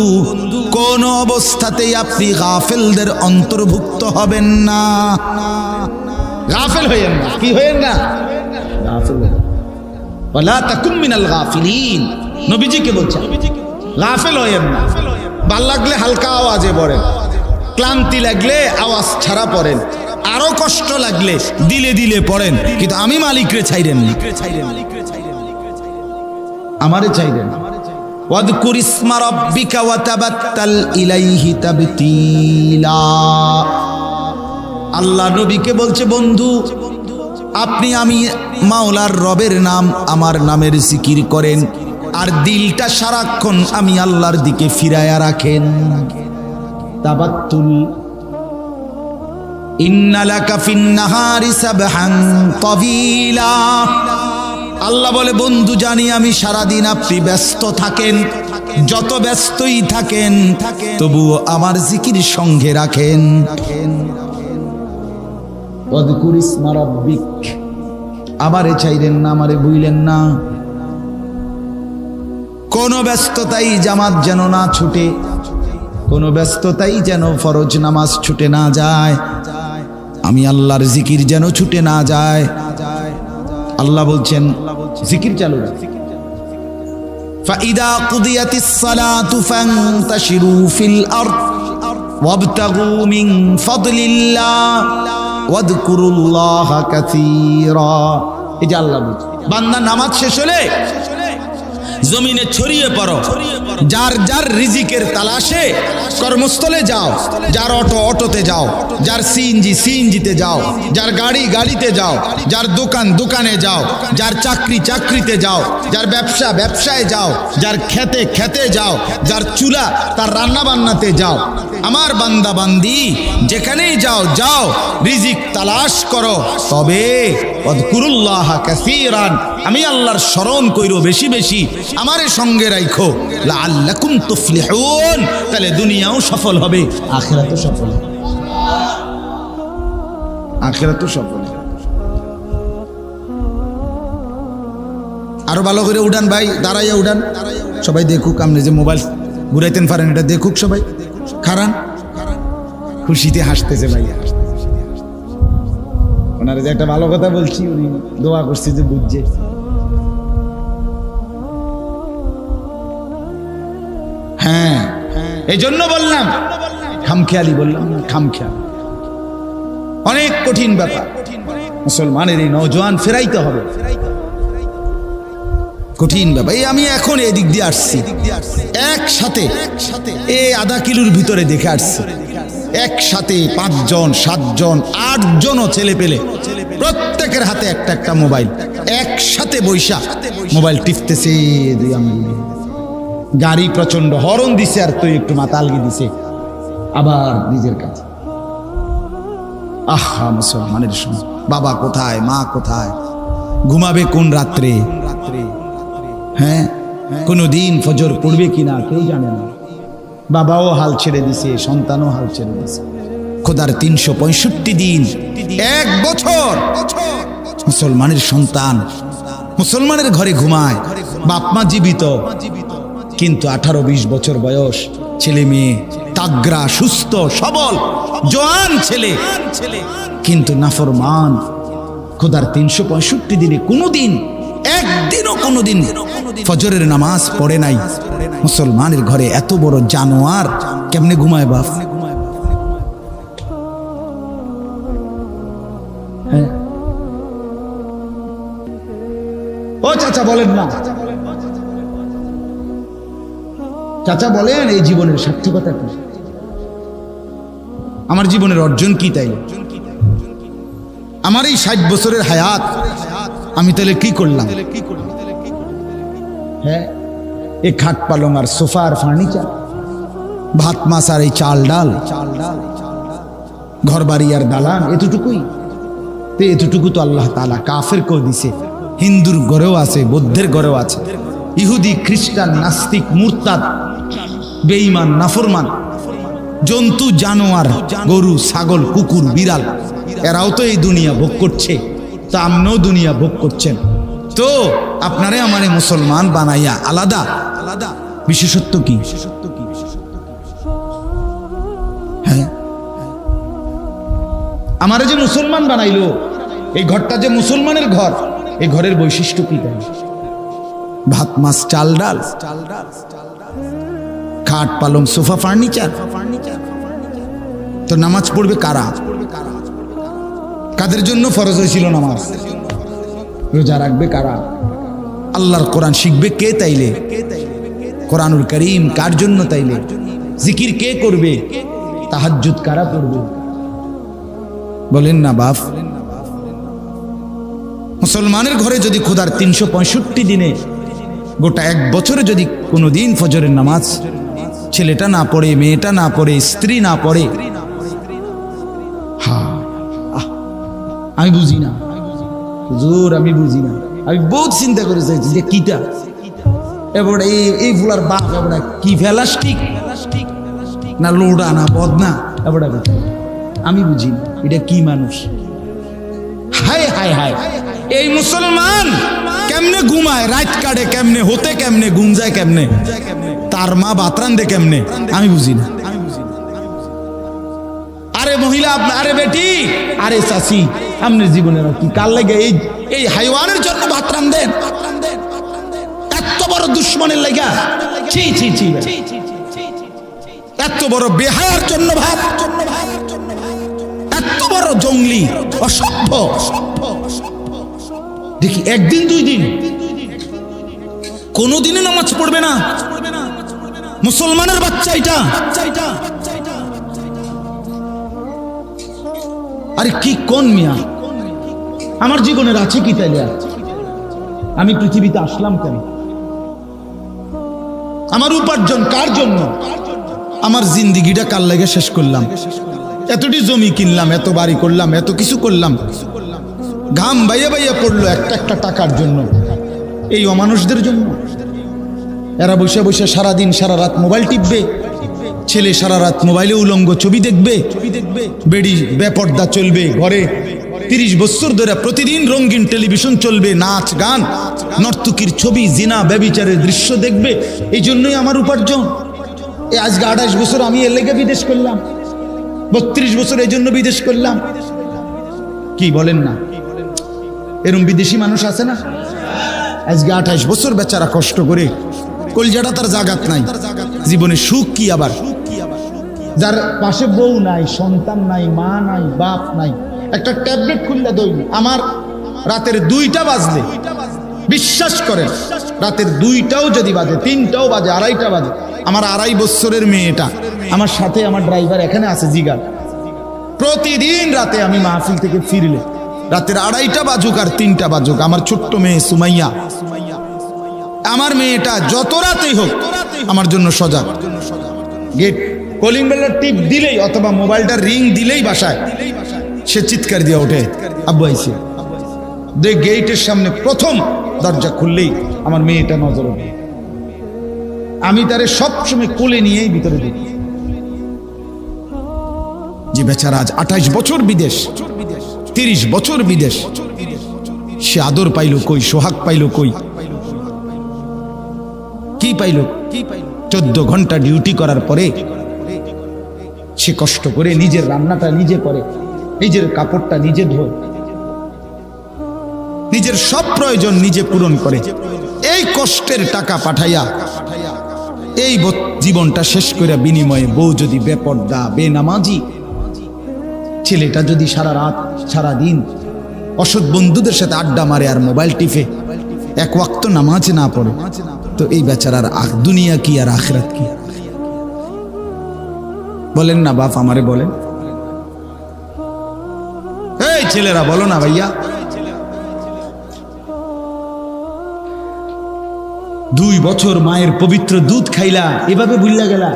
S1: কোন অবস্থাতেই আপনি গাফেলদের অন্তর্ভুক্ত হবেন না। গাফেল হইয়েন না। কি হইয়েন না? গাফেল। ওয়ালা তাকুম মিনাল গাফিলিন, নবীজিকে বলছেন গাফেল হইয়েন না। ভাল লাগলে হালকা আওয়াজে পড়েন, ক্লান্তি লাগলে আওয়াজ ছাড়া পড়েন, আরো কষ্ট লাগলে দিলে দিলে পড়েন, কিন্তু আমি মালিকরে ছাইরেন না, আমারে ছাইরেন। ওয়াযকুর ইসমা রাব্বিকা ওয়া তাবাত্তাল ইলাইহি তাবতীলা। আল্লাহ নবীকে বলছে, বন্ধু আপনি আমি মাওলার রবের নাম, আমার নামের জিকির করেন, আর দিলটা সারাক্ষণ আমি আল্লাহর দিকে ফিরায়া রাখেন। তাবাত্তুল। ইন্না লাকা ফিন নাহারি সাবহান তাওয়িলা। আল্লাহ বলে, বন্ধু জানি আমি সারাদিন আপনি ব্যস্ত থাকেন, যত ব্যস্তই থাকেন তবুও আমার জিকির সঙ্গে রাখেন। ওয়াযকুর ইসমা রাব্বিক, আমারে ছাইরেন না, আমারে ভুইলেন না। কোন ব্যস্ততাই জামাত যেন না ছুটে, কোন ব্যস্ততাই যেন ফরজ নামাজ ছুটে না যায়, আমি আল্লাহর জিকির যেন ছুটে না যায়। আল্লাহ বলছেন জিকির চালু রাখ। ফাইদা কুদিয়াতিস সালাতু ফান্তাশিরু ফিল আরদ ওয়াবতাগু মিন ফাদলিল্লাহ ওয়াযকুরুল্লাহা কাসীরা। এই যে আল্লাহ বলছে, বান্দা নামাজ শেষ হলে জমিনে ছড়িয়ে পড়ো, যার যার রিজিকের তালাশে কর্মস্থলে যাও, যার অটো অটোতে যাও, যার সিএনজি সিএনজিতে যাও, যার গাড়ি গাড়িতে যাও, যার দোকান দোকানে যাও, যার চাকরি চাকরিতে যাও, যার ব্যবসা ব্যবসায় যাও, যার খেতে খেতে যাও, যার চুলা তার রান্না বান্নাতে যাও। আমার বান্দা বান্দি যেখানেই যাও যাও, রিজিক তালাশ করো, তবে ওয়াযকুরুল্লাহা কাসীরান, আমি আল্লাহর স্মরণ কইরো বেশি বেশি, আমারে সঙ্গে রাখো, লাআল্লাকুম তুফলিহুন, তাহলে দুনিয়াও সফল হবে, আখিরাতও সফল হবে, আখিরাতও সফল হবে। আরো ভালো করে উড়ান ভাই, দাঁড়াইয়া উড়ান, সবাই দেখুক। আপনি যে মোবাইল ঘুরাইতেন পারেন, এটা দেখুক সবাই। খারান, খুশিতে হাসতেছে ভাইয়া, ওনারা যে একটা ভালো কথা বলছি, উনি দোয়া করছে যে বুঝছে। হ্যাঁ, এই জন্য বললাম খামখেয়ালি, বললাম না খামখেয়াল, অনেক কঠিন ব্যাপার। মুসলমানের এই নওজোয়ান ফেরাইতে হবে, কঠিন ব্যাপার। এই আমি এখন এদিক দিয়ে আসছি, একসাথে এই আধা কিলোর ভিতরে দেখে আসছি, একসাথে 5 জন 7 জন 8 জনও ছেলে পেলে, প্রত্যেকের হাতে একটা একটা মোবাইল, একসাথে বৈশা মোবাইল টিপতেছে। দুই আঙ্গুলে গাড়ি প্রচন্ড হরন দিছে, আর তুই একটু মাতালগি দিছে আবার নিজের কাছে। আহা মুসলমানের সঙ্গে বাবা কোথায়, মা কোথায়, ঘুমাবে কোন রাত্রে, হ্যাঁ কোনদিন ফজর পড়বে কিনা কেউ জানে না। বাবাও হাল ছেড়ে দিছে, সন্তানও হাল ছেড়ে দিছে। খোদার 365 দিন, 1 বছর মুসলমানের সন্তান মুসলমানের ঘরে ঘুমায়, বাপ মা জীবিত, কিন্তু 18-20 বছর বয়স ছেলে মেয়ে, তাগড়া সুস্থ সবল জওয়ান ছেলে, কিন্তু নাফরমান। খোদার 365 দিনে কোনোদিন একদিনও কোনোদিন ফজরের নামাজ পড়ে নাই। মুসলমানের ঘরে এত বড় জানোয়ার কেমনে ঘুমায় বাপ? হ্যাঁ ও চাচা বলেন না, চাচা বলেন এই জীবনের সার্থকতা কি, আমার জীবনের অর্জন কি? তাই আমার এই 60 বছরের হায়াত আমি তাহলে কি করলাম? হ্যাঁ এই খাট পালং আর সোফা আর ফার্নিচার, ভাত মাছ আর এই চাল ডাল, ঘর বাড়ি আর দালান, এতটুকুই? এতটুকু তো আল্লাহ তাআলা কাফেরকেও দিছে, হিন্দুর ঘরেও আছে, বৌদ্ধের ঘরেও আছে, ইহুদি খ্রিস্টান নাস্তিক মুরতাদ বেঈমান নাফরমান জন্তু জানোয়ার গরু ছাগল কুকুর বিড়াল এরাও তো এই দুনিয়া ভোগ করছে, তা আপনিও দুনিয়া ভোগ করছেন। তো আপনারে আমারে মুসলমান বানাইয়া আলাদা আলাদা বিশেষত্ব কি? হ্যাঁ আমারে যে মুসলমান বানাইলো, এই ঘরটা যে মুসলমানের ঘর, এই ঘরের বৈশিষ্ট্য কি? ভাত মাছ চাল ডাল, খাট পালং সোফা ফার্নিচার। তো নামাজ পড়বে কারা? কাদের জন্য ফরজ হয়েছিল নামাজ? রোজা রাখবে কারা? আল্লাহর কোরআন শিখবে কে তাইলে? কোরআনুল কারীম কার জন্য তাইলে? জিকির কে করবে? তাহাজ্জুদ কারা পড়বে? বলেন না বাপ। মুসলমানের ঘরে যদি খোদার 365 দিনে গোটা 1 বছরে যদি কোনোদিন ফজরের নামাজ ছেলেটা না পড়ে, মেয়েটা না পড়ে, স্ত্রী না পড়ে, আমি বুঝি না হুজুর, আমি বুঝি না। আমি বহুত চিন্তা করে চাইছি যে কিটা এবারে এই ফুলার বাপ এবারে কি ফেলাস্টিক না লোডা না বদনা, এবারে আমি বুঝি না এটা কি মানুষ। হায় হায় হায়, এই মুসলমান কেমনে ঘুমায়, রাত কাটে কেমনে, হতে কেমনে, ঘুম যায় কেমনে, তার মা বাতরান দে কেমনে, আমি বুঝি না। আরে মহিলা, আরে বেটি, আরে চাচি, আপনার জীবনের কি কাল লাগে এই হাইওয়ানের জন্য ভাত রান্ধেন? এত বড় দুশ্মনের লাগা, ছি ছি ছি, এত বড় বেহায়ার জন্য ভাত, এত বড় জঙ্গলি অসভ্য। দেখি একদিন 2 দিন কোনদিনই নামাজ পড়বে না মুসলমানের বাচ্চা এটা। আরে কি কোন মিয়া, আমার জীবনের আছে কি তাইলে? আমি পৃথিবীতে আসলাম কেন? আমার উপার্জন কার জন্য? আমার জিন্দিগিটা কার লাগে শেষ করলাম? এতটি জমি কিনলাম, এত বাড়ি করলাম, এত কিছু করলাম, ঘাম বাইয়া বাইয়া পড়লো একটা একটা টাকার জন্য, এই অমানুষদের জন্য। এরা বসে বসে সারাদিন সারা রাত মোবাইল টিপবে, ছেলে সারা রাত মোবাইলে উলঙ্গ ছবি দেখবে, বেড়ি বেপর্দা চলবে ঘরে, 30 বছর ধরে প্রতিদিন রঙিন টেলিভিশন চলবে, নাচ গান নর্তকীর ছবি, জিনা ব্যভিচারের দৃশ্য দেখবে। এই জন্যই আমার উপার্জন। এই আজকে 28 বছর আমি এর লেগে বিদেশ করলাম, 32 বছর এই জন্য বিদেশ করলাম। কি বলেন না? এরকম বিদেশি মানুষ আছে না? আজকে 28 বছর বেচারা কষ্ট করে, কলজাটা তার জাগাত নাই, জীবনে সুখ কি আবার? যার পাশে বউ নাই, সন্তান নাই, মা নাই, বাপ নাই, একটা ট্যাবলেট খুললে দই। আমার রাতের 2টা বাজলে, বিশ্বাস করেন, রাতের 2টাও যদি বাজে, 3টাও বাজে, 2:30টা বাজে, আমার 2.5 বছরের মেয়েটা আমার সাথে, আমার ড্রাইভার এখানে আছে জিগার, প্রতিদিন রাতে আমি মাহফিল থেকে ফিরলে রাতের 2:30টা বাজুক আর 3টা বাজুক, আমার ছোট্ট মেয়ে সুমাইয়া, আমার মেয়েটা যত রাতেই হোক আমার জন্য সজাগ। গেট কলিং বেলের টিপ দিলেই অথবা মোবাইলটা রিং দিলেই বাসায় সে চিৎকার দিয়ে ওঠে, আব্বু আইছে। গেটের সামনে প্রথম দরজা খুললেই আমার মেয়েটা নজর ওঠে। আমি তারে সবসময় কোলে নিয়েই ভিতরে দেখি। যে বেচারা আজ 28 বছর বিদেশ, 30 বছর বিদেশ, সে আদর পাইল কই, সোহাগ পাইল কই, কি পাইল? 14 ঘন্টা ডিউটি করার পরে সে কষ্ট করে নিজের রান্নাটা নিজে করে, নিজের কাপড়টা নিজে ধোয়, নিজের সব প্রয়োজন নিজে পূরণ করে। এই কষ্টের টাকা পাঠাইয়া এই জীবনটা শেষ করে বিনিময়ে বউ যদি বেপর্দা, বেনামাজি, ছেলেটা যদি সারা রাত সারা দিন অসৎ বন্ধুদের সাথে আড্ডা মারে আর মোবাইল টিপে, এক ওয়াক্ত নামাজ না পড়ে, তো এই বেচারার দুনিয়া কি আর আখিরাত কি? বলেন না বাপ, আমারে বলেন। এই ছেলেরা বলো না ভাইয়া, 2 বছর মায়ের পবিত্র দুধ খাইলা, এভাবে ভুললা গেলা?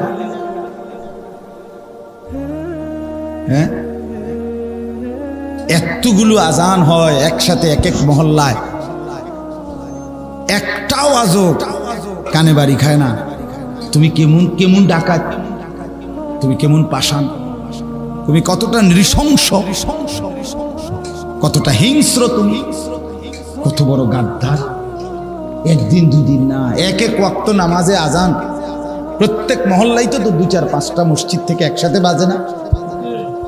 S1: হ্যাঁ, এতগুলো আজান হয় একসাথে এক এক মহল্লায়, একটাও আজও কানে বাড়ি খায় না। তুমি কেমন কেমন ডাকাত, তুমি কেমন পাষাণ, তুমি কতটা নৃশংস, কতটা হিংস্র, তুমি কত বড় গাদ্দার। একদিন দুদিন না, এক এক ওয়াক্ত নামাজে আজান প্রত্যেক মহল্লায় তো 2-4-5টা মসজিদ থেকে একসাথে বাজে না?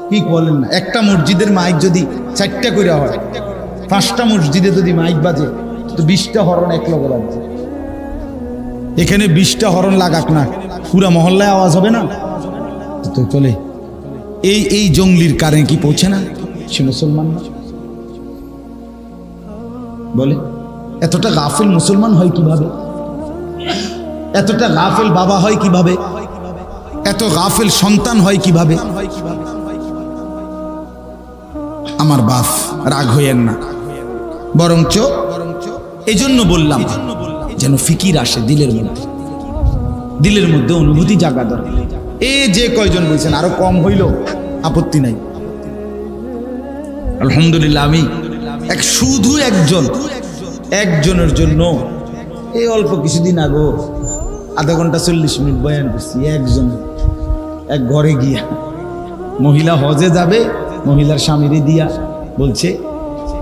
S1: কি বলেন না? একটা মসজিদের মাইক যদি 4টা করে হয়, 5টা মসজিদে যদি মাইক বাজে তো 20টা হরণ এক লগে বাজছে। এখানে 20টা হরণ লাগাক না, পুরা মহল্লায় আওয়াজ হবে না? তো চলে এই জঙ্গলির কারণে কি পৌঁছে না? সে মুসলমান না বলে? এতটা গাফিল মুসলমান হয় কিভাবে? এতটা গাফিল বাবা হয় কিভাবে? এত গাফিল সন্তান হয় কিভাবে? আমার বাপ, রাগ হইয়েন না, বরঞ্চ এই জন্য বললাম যেন ফিকির আসে দিলের মধ্যে, দিলের মধ্যে অনুভূতি জাগা দরকার। এই যে কয়জন বলছেন আরো কম হইল আপত্তি নাই, আলহামদুলিল্লাহ। আমি শুধু একজনের জন্য এই অল্প কিছুদিন আগে আধা ঘন্টা 40 মিনিট বয়ান করছি। এক ঘরে গিয়া, মহিলা হজে যাবে, মহিলার স্বামীরে দিয়া বলছে,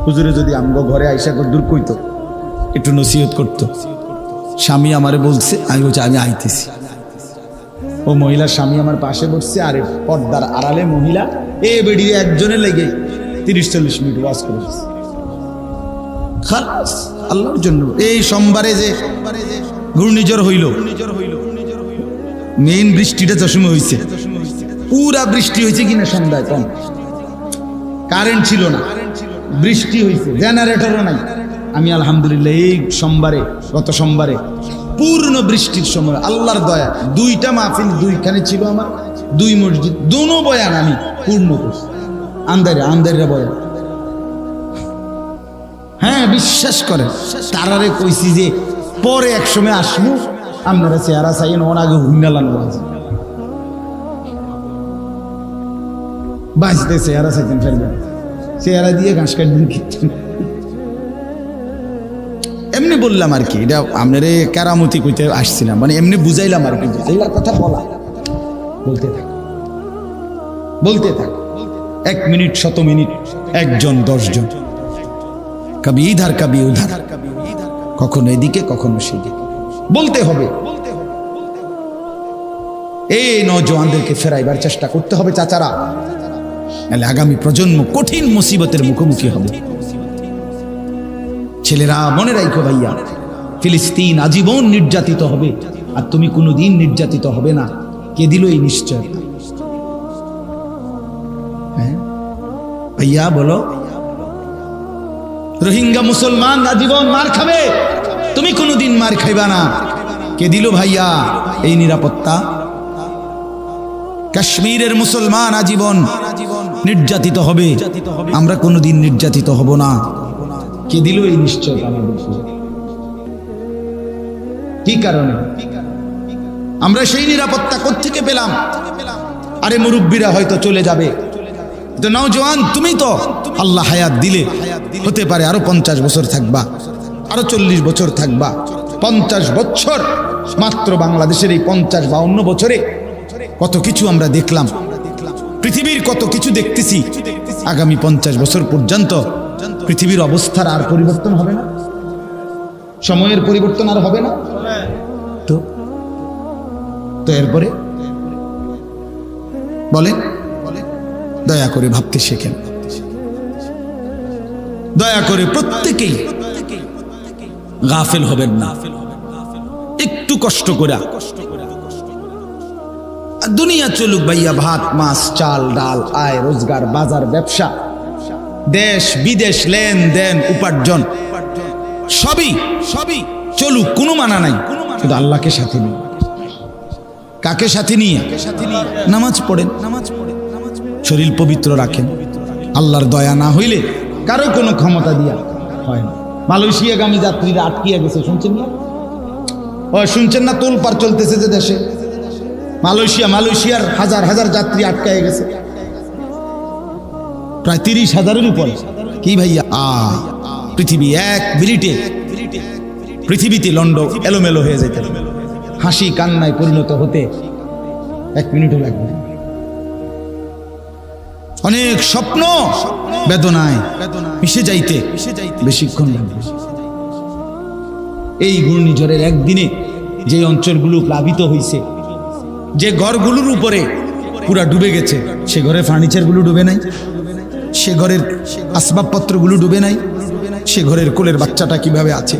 S1: হুজুরে যদি আমগো ঘরে আইসা দূর কইতো, একটু নসিহত করতো। স্বামী আমারে বলছে, আমি বলছি আমি আইতেছি। ও মহিলার স্বামী আমার পাশে বসছে, আরে পর্দার আড়ালে মহিলা এ বেরিয়ে একজনে লেগে 30-40 মিনিট ওয়াজ করেছে। খালাস, আল্লাহর জন্য। এই সোমবারে যে ঘূর্ণিঝড় হইল, মেইন বৃষ্টিটা চশমে হয়েছে, পুরা বৃষ্টি হয়েছে কিনা সন্ধ্যায়, কম কারেন্ট ছিল না, বৃষ্টি হয়েছে, জেনারেটরও নাই। আমি আলহামদুলিল্লাহ এই সোমবারে, গত সোমবারে পূর্ণ বৃষ্টির সময় আল্লাহর দয়া 2টা মাহফিল 2খানে ছিল আমার, 2 মসজিদ, দোনো বয়ান আমি পূর্ণ করছি। আন্দারে বয়ান। হ্যাঁ, বিশ্বাস করে তারারে কইছি যে পরে একসময় আসবো, আপনারা চেহারা চাইন, ওর আগে হুন্ডালানো আছে বাঁচতে চেহারা চাইতেন, ফেলবেন চেহারা দিয়ে ঘাস কাটবেন কিচ্ছু। এমনি বললাম আর কি, এটা আপনারে কেরামতি কইতে আসছিলাম, মানে এমনি বুঝাইলাম আর কি। বুঝাইলার কথা বলা, বলতে থাক 1 মিনিট 100 মিনিট, একজন 10 জন, কবি ইধার কবি উধার, কখনো এদিকে কখনো সেদিকে, বলতে হবে। এই নওজওয়ানদেরকে ফেরাইবার চেষ্টা করতে হবে চাচারা, নাহলে আগামী প্রজন্ম কঠিন মুসিবতের মুখোমুখি হবে। ছেলেরা মনে রাখো ভাইয়া, ফিলিস্তিন আজীবন নির্যাতিত হবে, আর তুমি কোনোদিন নির্যাতিত হবে না। কে দিল এই নিশ্চয়? হ্যাঁ ভাইয়া বলো, রোহিঙ্গা মুসলমান আজীবন মার খাবে, তুমি কোনোদিন মার খাইবা না। কে দিল ভাইয়া এই নিরাপত্তা? কাশ্মীরের মুসলমান আজীবন নির্যাতিত হবে, আমরা কোনোদিন নির্যাতিত হব না। কে দিল এই নিশ্চয় আমাদের? কি কারণে আমরা সেই নিরাপত্তা কোত্থেকে পেলাম? আরে মুরব্বীরা হয়তো চলে যাবে, তো নওজোয়ান, তুমি তো আল্লাহ হায়াত দিলে হতে পারে আরো 50 বছর থাকবা, আরো 40 বছর থাকবা। 50 বছর মাত্র বাংলাদেশের এই 50-52 বছরে কত কিছু আমরা দেখলাম, পৃথিবীর কত কিছু দেখতেছি। আগামী 50 বছর পর্যন্ত পৃথিবীর অবস্থার আর পরিবর্তন হবে না, সময়ের পরিবর্তন আর হবে না। তো এরপরে বলেন, দয়া করে ভাবতে শেখেন, দয়া করে প্রত্যেকেই গাফেল হবেন না। একটু কষ্ট করে দুনিয়া চলুক ভাইয়া, ভাত মাছ চাল ডাল, আয় রোজগার, বাজার ব্যবসা, দেশ বিদেশ, লেনদেন উপার্জন সবই চলুক, কোনো মানা নাই, শুধু আল্লাহকে সাথে নিয়ে। কাকে সাথে নিয়ে? নামাজ পড়েন, শরীর পবিত্র রাখেন। আল্লাহর দয়া না হইলে কারো কোনো ক্ষমতা দিয়া হয় না। মালয়েশিয়াগামী যাত্রীরা আটকিয়ে গেছে, শুনছেন না? শুনছেন না? তোলপাড় চলতেছে যে দেশে মালয়েশিয়ার হাজার হাজার যাত্রী আটকায় গেছে, প্রায় 30,000-এর উপর। কি ভাইয়া, পৃথিবী এক মিনিটে পৃথিবীতে লন্ড এলোমেলো হয়ে যেতে, হাসি কান্নায় পরিণত হতে 1 মিনিটও লাগবে। অনেক স্বপ্ন বেদনায় মিশে যাইতে বেশিক্ষণ লাগবে। এই ঘূর্ণিঝড়ের একদিনে যে অঞ্চলগুলো প্লাবিত হয়েছে, যে ঘরগুলোর উপরে পুরা ডুবে গেছে, সে ঘরের ফার্নিচারগুলো ডুবে নাই, সে ঘরের আসবাবপত্রগুলো ডুবে নাই, সে ঘরের কোলের বাচ্চাটা কিভাবে আছে,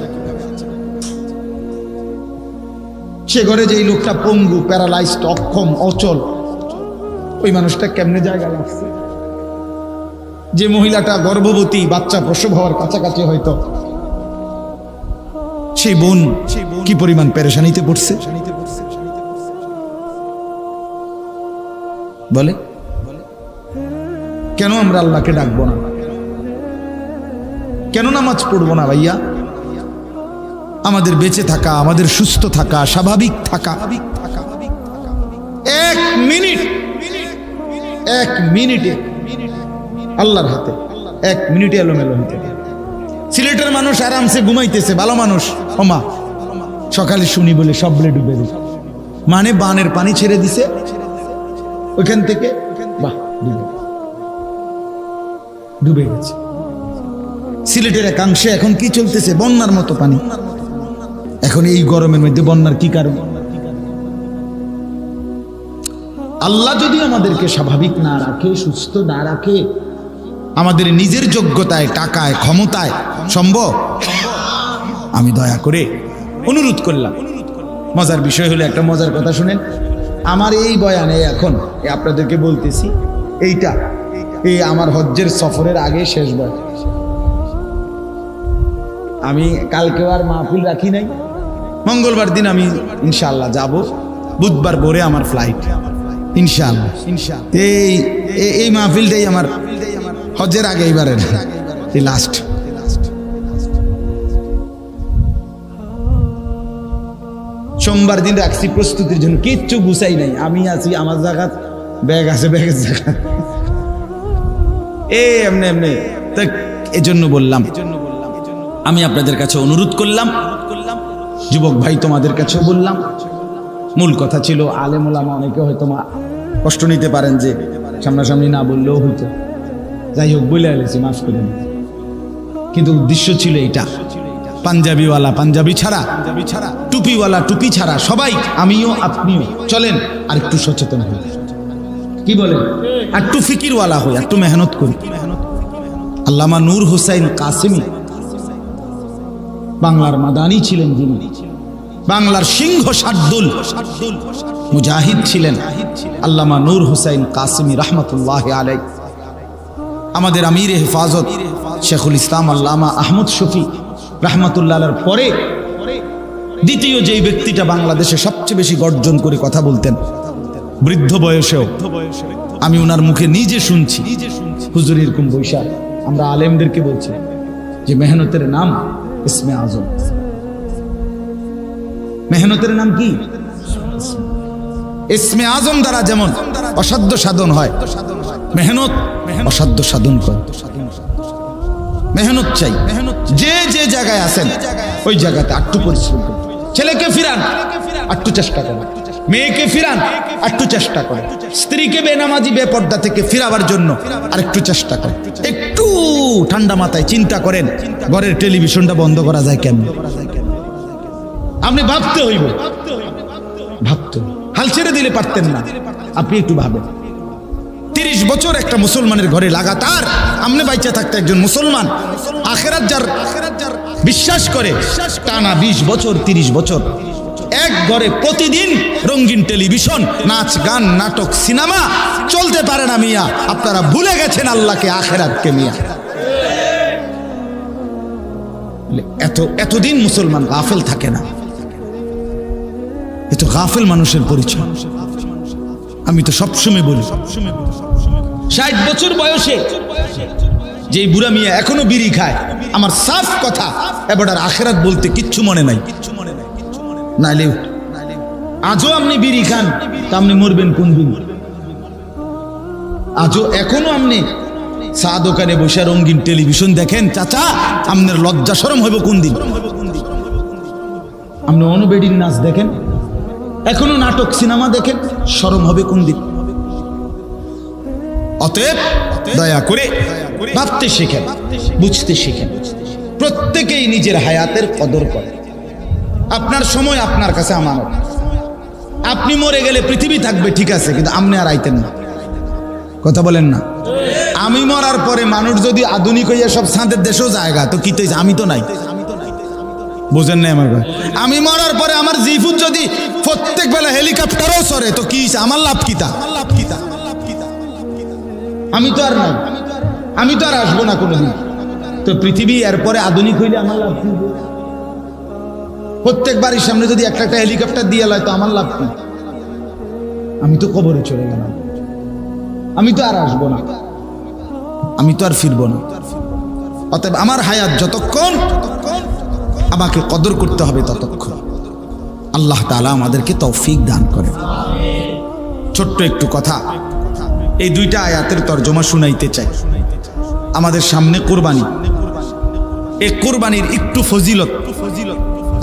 S1: সে ঘরে যেই লোকটা পঙ্গু, প্যারালাইজড, অক্ষম, অচল, ওই মানুষটা কেমনে জায়গা লাগছে। যে মহিলাটা গর্ভবতী, বাচ্চা প্রসব হওয়ার কাছাকাছি হয়তো, সেই বোন কি পরিমাণ পেরেশানিতে পড়ছে বলে। কেন আমরা আল্লাহকে ডাকবো না? কেন নামাজ পড়বো না ভাইয়া? আমাদের বেঁচে থাকা, আমাদের সুস্থ থাকা, স্বাভাবিক থাকা 1 মিনিটে আল্লাহর হাতে। 1 মিনিটে এলোমেলো হইতে পারে। সিলেটের মানুষ আরামসে ঘুমাইতেছে, ভালো মানুষ, ওমা সকালে শুনি বলে সব বলে ডুবে দিছে, মানে বানের পানি ছেড়ে দিছে ওইখান থেকে, বাহ ডুবে গেছে। সিলেটের একাংশে এখন কি চলতেছে? বন্যার মতো পানি। এখন এই গরমের মধ্যে বন্যার কি কারণ? আল্লাহ যদি আমাদেরকে স্বাভাবিক না রাখে, সুস্থ না রাখে, আমাদের নিজের যোগ্যতায়, টাকায়, ক্ষমতায় সম্ভব? আমি দয়া করে অনুরোধ করলাম। মজার বিষয় হলো, একটা মজার কথা শুনেন। আমার এই বয়ানে এখন আপনাদেরকে বলতেছি, এইটা এই আমার হজ্জের সফরের আগে শেষ বয়ান। আমি কালকেও আর মাহফিল রাখি নাই, মঙ্গলবার দিন আমি ইনশাআল্লাহ যাব, বুধবার ভোরে আমার ফ্লাইট ইনশাআল্লাহ। এই মাহফিলটাই আমার হজ্জের আগে, এইবারের এই লাস্ট। সোমবার দিন রাখছি প্রস্তুতির জন্য, কিচ্ছু গুছাই নাই, আমি আছি আমার জায়গা, ব্যাগ আছে ব্যাগের জায়গা, এমনি এমনি। তো এজন্য বললাম, আমি আপনাদের কাছে অনুরোধ করলাম, যুবক ভাই তোমাদের কাছেও বললাম, মূল কথা ছিল আলেম ওলামা অনেকে হয়তো কষ্ট নিতে পারেন যে সামনাসামনি না বললেও হইতো, যাই হোক বলে এলেছি, মাফ করে দিন। কিন্তু উদ্দেশ্য ছিল এইটা, পাঞ্জাবিওয়ালা পাঞ্জাবি ছাড়া, টুপিওয়ালা টুপি ছাড়া, সবাই, আমিও আপনিও চলেন আর একটু সচেতন হই, কি বলেন, আর একটু ফিকিরওয়ালা হই, একটু মেহনত করি। আল্লামা নূর হোসাইন কাসেমি বাংলার মাদানি ছিলেন, যিনি বাংলার সিংহ শার্দুল মুজাহিদ ছিলেন, আল্লামা নূর হোসাইন কাসেমি রহমতুল্লাহ আলাইহি। আমাদের আমির হেফাজত শেখুল ইসলাম আল্লামা আহমদ শফি রহমতুল্লাহর পরে দ্বিতীয় যেই ব্যক্তিটা বাংলাদেশে সবচেয়ে বেশি গর্জন করে কথা বলতেন, বৃদ্ধ বয়সেও, আমি ওনার মুখে নিজে শুনছি, হুজুর এরকম বৈশাখ আমরা আলেমদেরকে বলছি যে মেহনতের নাম ইসমে আজম। মেহনতের নাম কি? ইসমে আজম দ্বারা যেমন অসাধ্য সাধন হয়, মেহনত অসাধ্য সাধন কর, মেহনত চাই। যে যে জায়গায় আছেন ওই জায়গাতে একটু পরিশ্রম করুন। ছেলেকে ফিরান, একটু চেষ্টা করেন। মেয়েকে ফিরান, একটু চেষ্টা করেন। স্ত্রীকে বেনামাজি বেপর্দা থেকে ফিরাবার জন্য আরেকটু চেষ্টা করেন। একটু ঠান্ডা মাথায় চিন্তা করেন, ঘরের টেলিভিশনটা বন্ধ করা যায় কেমন? আপনি ভাবতে হইব, ভাবতে, হাল ছেড়ে দিলে পারতেন না। আপনি একটু ভাবেন, 30 বছর একটা মুসলমানের ঘরে লাগাতার আমনে বাইচা থাকতে, একজন মুসলমান আখেরাত যার বিশ্বাস করে, টানা 20 বছর 30 বছর এক ঘরে প্রতিদিন রঙিন টেলিভিশন, নাচ গান নাটক সিনেমা চলতে পারে না মিয়া। আপনারা ভুলে গেছেন আল্লাহকে, আখেরাতকে মিয়া। এতদিন মুসলমান গাফেল থাকে না, এ তো গাফেল মানুষের পরিচয়। আমি তো সবসময় বলি, 60 বছর বয়সে যে বুড়া মিয়া এখনো বিড়ি খায়, আমার সাফ কথা, এবার আখেরাত বলতে কিচ্ছু মনে নাই। নাইলে আজও আপনি বিড়ি খান, তা আপনি মরবেন কোন দিন? আজও এখনো আপনি চা দোকানে বসে রঙিন টেলিভিশন দেখেন, চাচা আপনার লজ্জা শরম হইব কোন দিন? আপনি অনুবেডির নাচ দেখেন, এখনো নাটক সিনেমা দেখেন, শরম হবে কোন দিন? অতএব দয়া করে ভাবতে শিখেন, বুঝতে শিখেন। প্রত্যেকেই নিজের হায়াতের কদর করে। আপনার সময় আপনার কাছে আমানত। আপনি মরে গেলে পৃথিবী থাকবে ঠিক আছে, কিন্তু আপনি আর আইতেন না। কথা বলেন না? আমি মরার পরে মানুষ যদি আধুনিক হইয়া সব সাঁতের দেশেও জায়গা, তো কি তো আমি তো নাই। বুঝেন না আমার কথা? আমি মরার পরে আমার জিফুত যদি প্রত্যেক বেলা হেলিকপ্টারও সরে, তো কি আমার লাভ কিতা? আমি তো আর নাই, আমি তো আর আসবো না কোনোদিন। তো পৃথিবী এরপরে আধুনিক হইলে আমার লাভ কি? প্রত্যেক বাড়ির সামনে যদি একটা একটা হেলিকপ্টার দিয়ে লয়, তো আমার লাভ কি? আমি তো কবরে চলে গেলাম, আমি তো আর আসবো না, আমি তো আর ফিরবো না। অতএব আমার হায়াত যতক্ষণ, আমাকে কদর করতে হবে ততক্ষণ। আল্লাহ তাআলা আমাদেরকে তৌফিক দান করে। ছোট্ট একটু কথা, এই দুইটা আয়াতের তর্জমা শুনাইতে চাই। আমাদের সামনে কোরবানি, এই কোরবানির একটু ফজিলত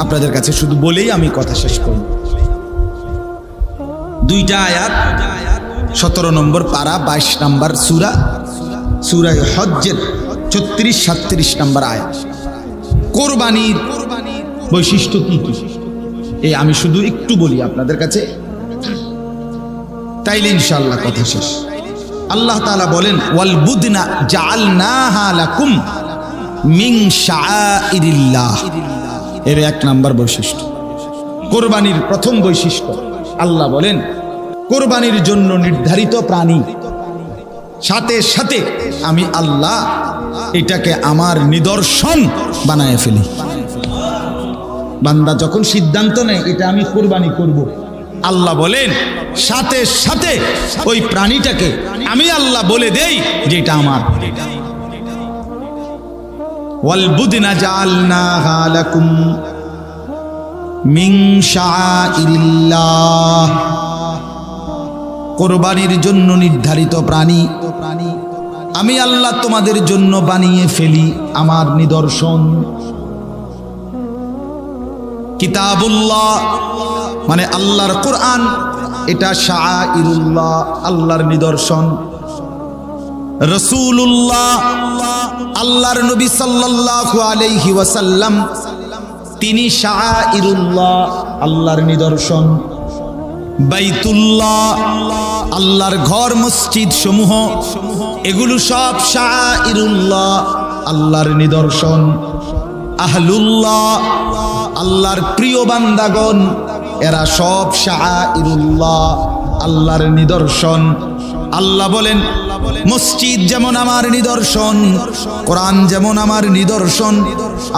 S1: আপনাদের কাছে শুধু বলেই আমি কথা শেষ করব। দুইটা আয়াত, 17 নম্বর পারা, 22 নম্বর সূরা, সূরা হজ্জের 36-37 নম্বর আয়াত। কোরবানির বৈশিষ্ট্য কি কি, এই আমি শুধু একটু বলি আপনাদের কাছে, তাইলে ইনশাআল্লাহ কথা শেষ। আল্লাহ তাআলা বলেন, ওয়াল বুদনা জাআলনাহা লাকুম মিন শাআইরিল্লাহ। এর 1 নম্বর বৈশিষ্ট্য, কোরবানির প্রথম বৈশিষ্ট্য। আল্লাহ বলেন, কোরবানির জন্য নির্ধারিত প্রাণী, সাথে সাথে আমি আল্লাহ এটাকে আমার নিদর্শন বানায় ফেলি। বান্দা যখন সিদ্ধান্ত নেয় এটা আমি কোরবানি করব, আল্লাহ বলেন সাথে সাথে ওই প্রাণীটাকে আমি আল্লাহ বলে দেই যে এটা আমার। ওয়াল বুদনা জাআলনাহা লাকুম মিন শাআইরিল্লাহ। কোরবানির জন্য নির্ধারিত প্রাণী আমি আল্লাহ তোমাদের জন্য বানিয়ে ফেলি আমার নিদর্শন। কিতাবুল্লাহ মানে আল্লাহর কোরআন, এটা শাআইরুল্লাহ, আল্লাহর নিদর্শন। রাসূলুল্লাহ আল্লাহর নবী সাল্লাল্লাহু আলাইহি ওয়াসাল্লাম, তিনি শাআইরুল্লাহ, আল্লাহর নিদর্শন। বাইতুল্লাহ আল্লাহর ঘর, মসজিদ সমূহ, এগুলো সব শাআইরুল্লাহ, আল্লাহর নিদর্শন। আহলুল্লাহ আল্লাহর প্রিয় বান্দাগণ, এরা সব শাআইরুল্লাহ, আল্লাহর নিদর্শন। আল্লাহ বলেন, মসজিদ যেমন আমার নিদর্শন, কোরআন যেমন আমার নিদর্শন,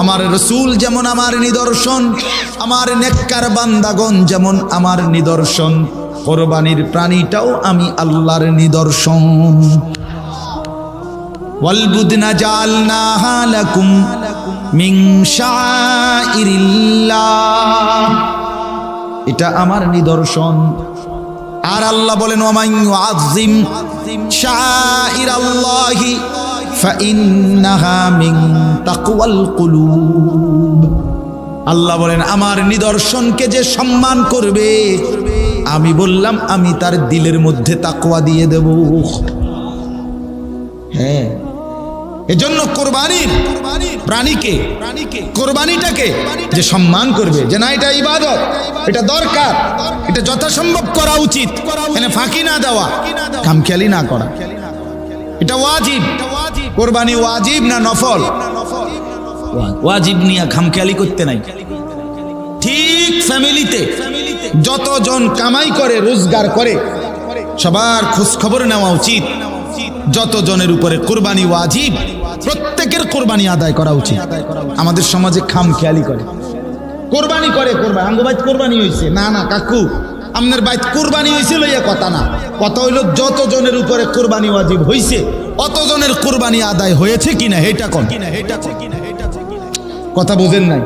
S1: আমার রাসূল যেমন আমার নিদর্শন, আমার নেককার বান্দাগণ যেমন আমার নিদর্শন, কোরবানির প্রাণীটাও আমি আল্লাহর নিদর্শন। ওয়াল বুদনা জাআলনাহা লাকুম মিন শাআইরিল্লাহ, এটা আমার নিদর্শন। আর আল্লাহ বলেন, ওয়া মান ইউআযযিম শাইরাল্লাহি ফাইন্নাহা মিন তাকওয়াল কুলুব। আল্লাহ বলেন আমার নিদর্শনকে যে সম্মান করবে আমি বললাম আমি তার দিলের মধ্যে তাকওয়া দিয়ে দেব। হ্যাঁ, এজন্য কোরবানির প্রাণীকে কোরবানিটাকে যে সম্মান করবে, যে না এটা ইবাদত, এটা দরকার, এটা যথাসম্ভব করা উচিত, মানে ফাঁকি না দেওয়া, খামখেয়ালি না করা, এটা ওয়াজিব। কোরবানি ওয়াজিব না নফল? ওয়াজিব নিয়ে খামখেয়ালি করতে নাই। ঠিক ফ্যামিলিতে যতজন কামাই করে রোজগার করে সবার খোঁজ খবর নেওয়া উচিত। যতজনের উপরে কোরবানি ওয়াজিব প্রত্যেকের কোরবানি আদায় করা উচিত। আমাদের সমাজে খামখেয়ালি করে, কোরবানি করে, কোরবানি আঙ্গ বাইত কোরবানি হয়েছে, না না কাকু আপনার বাইত কোরবানি হয়েছে লইয়া কথা না, কথা হইল যতজনের উপরে কোরবানি ওয়াজিব হয়েছে অতজনের কোরবানি আদায় হয়েছে কিনা এটা কোন কথা বোঝেন নাই,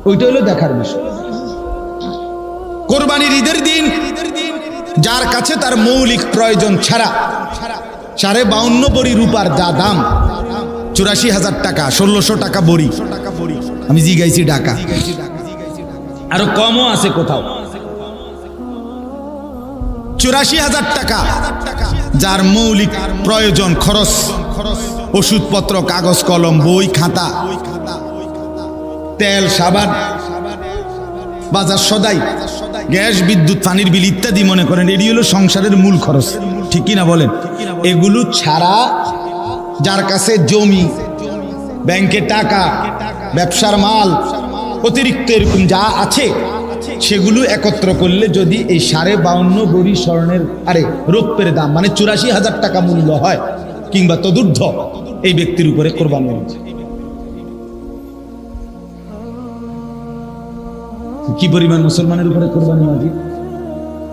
S1: ওইটা হলো দেখার বিষয়। কোরবানির ঈদের দিন যার কাছে তার মৌলিক প্রয়োজন ছাড়া 52.5 বড়ি রূপার যা দাম 84,000 টাকা, 1600 টাকা বড়ি, আমি জিগাইছি ঢাকা, আরো কমও আছে কোথাও, 84,000 টাকা যার মৌলিক প্রয়োজন খরচ, ওষুধপত্র, কাগজ কলম, বই খাতা, তেল সাবান, বাজার সদাই, গ্যাস বিদ্যুৎ পানির বিল ইত্যাদি, মনে করেন এটি হলো সংসারের মূল খরচ, ঠিক কিনা বলেন? এগুলো ছাড়া যার কাছে জমি, ব্যাংকে টাকা, ব্যবসার মাল, অতিরিক্ত এরকম যা আছে সেগুলো একত্র করলে যদি এই 52.5 বড়ি স্বর্ণের রৌপ্যের দাম মানে 84,000 টাকা মূল্য হয় কিংবা তদূর্ধ্ব, এই ব্যক্তির উপরে কোরবানি হচ্ছে। কি পরিমাণ মুসলমানের উপরে কোরবানি ওয়াজিব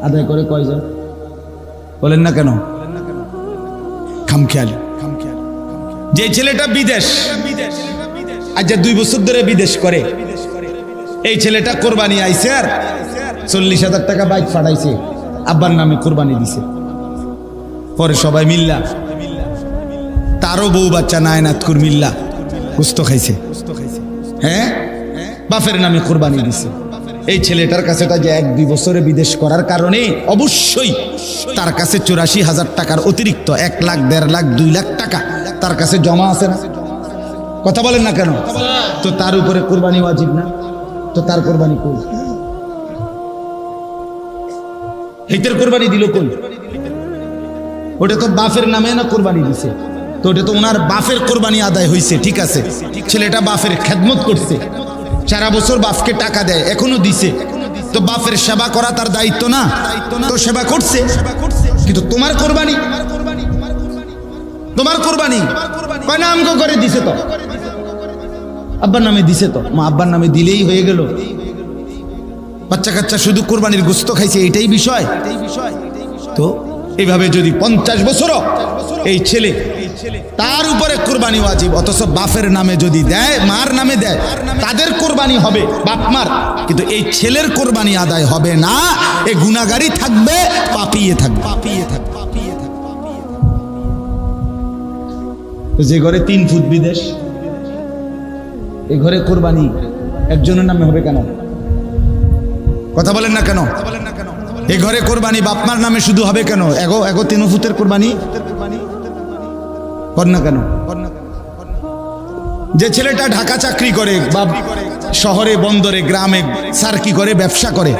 S1: আদায় করে কয়জন বলেন না কেন? খামখেয়ালি। যে ছেলেটা বিদেশ, আজ 2 বছর ধরে বিদেশ করে, এই ছেলেটা কোরবানি আইছে আর 40,000 টাকা বাইক ফাটাইছে, আব্বার নামে কোরবানি দিছে, পরে সবাই মিল্লা তারও বউ বাচ্চা নায়নাতকুর মিল্লা কুস্ত খাইছে, হ্যাঁ বাপের নামে কোরবানি দিছে। এই ছেলেটার কাছে যে 1-2 বছরে বিদেশ করার কারণে অবশ্যই তার কাছে 84,000 টাকার অতিরিক্ত 1 লাখ, 1.5 লাখ, 2 লাখ টাকা তার কাছে জমা আছে না? কথা বলেন না কেন? তো তার উপরে কোরবানি ওয়াজিব না? তো তার কোরবানি কই? হিতের কোরবানি দিল কই? ওটা তো বাপের নামে না কোরবানি দিছে, তো ওটা তো ওনার বাপের কোরবানি আদায় হয়েছে, ঠিক আছে। ছেলেটা বাপের খেদমত করছে, সারা বছর বাপকে টাকা দেয়, এখনো দিছে, তো বাপের সেবা করা তার দায়িত্ব না? তো সেবা করছে, কিন্তু তোমার কোরবানি, তোমার কোরবানি কয় না আমগো করে দিছে, তো আব্বার নামে দিছে, তো মা আব্বার নামে দিলেই হয়ে গেল। বাচ্চা কাচ্চা শুধু কোরবানির গোস্ত খাইছে, এইটাই বিষয়। তো এইভাবে যদি 50 বছরও এই ছেলে তার উপরে কোরবানি ওয়াজিব, অথচ বাপের নামে যদি দেয়, মার নামে দেয়, তাদের কোরবানি হবে বাপ মার, কিন্তু এই ছেলের কোরবানি আদায় হবে না, এ গুনাহগারই থাকবে, পাপিয়ে থাকবে। যে ঘরে 3 ফুট বিদেশ, এই ঘরে কোরবানি একজনের নামে হবে কেন? কথা বলেন না কেন? এই ঘরে কোরবানি বাপমার নামে শুধু হবে কেন? এগো 3 ফুটের কোরবানি কর না কেন? যে ছেলেটা ঢাকা চাকরি করে বা শহরে, বন্দরে, গ্রামে সার্কি করে, ব্যবসা করে,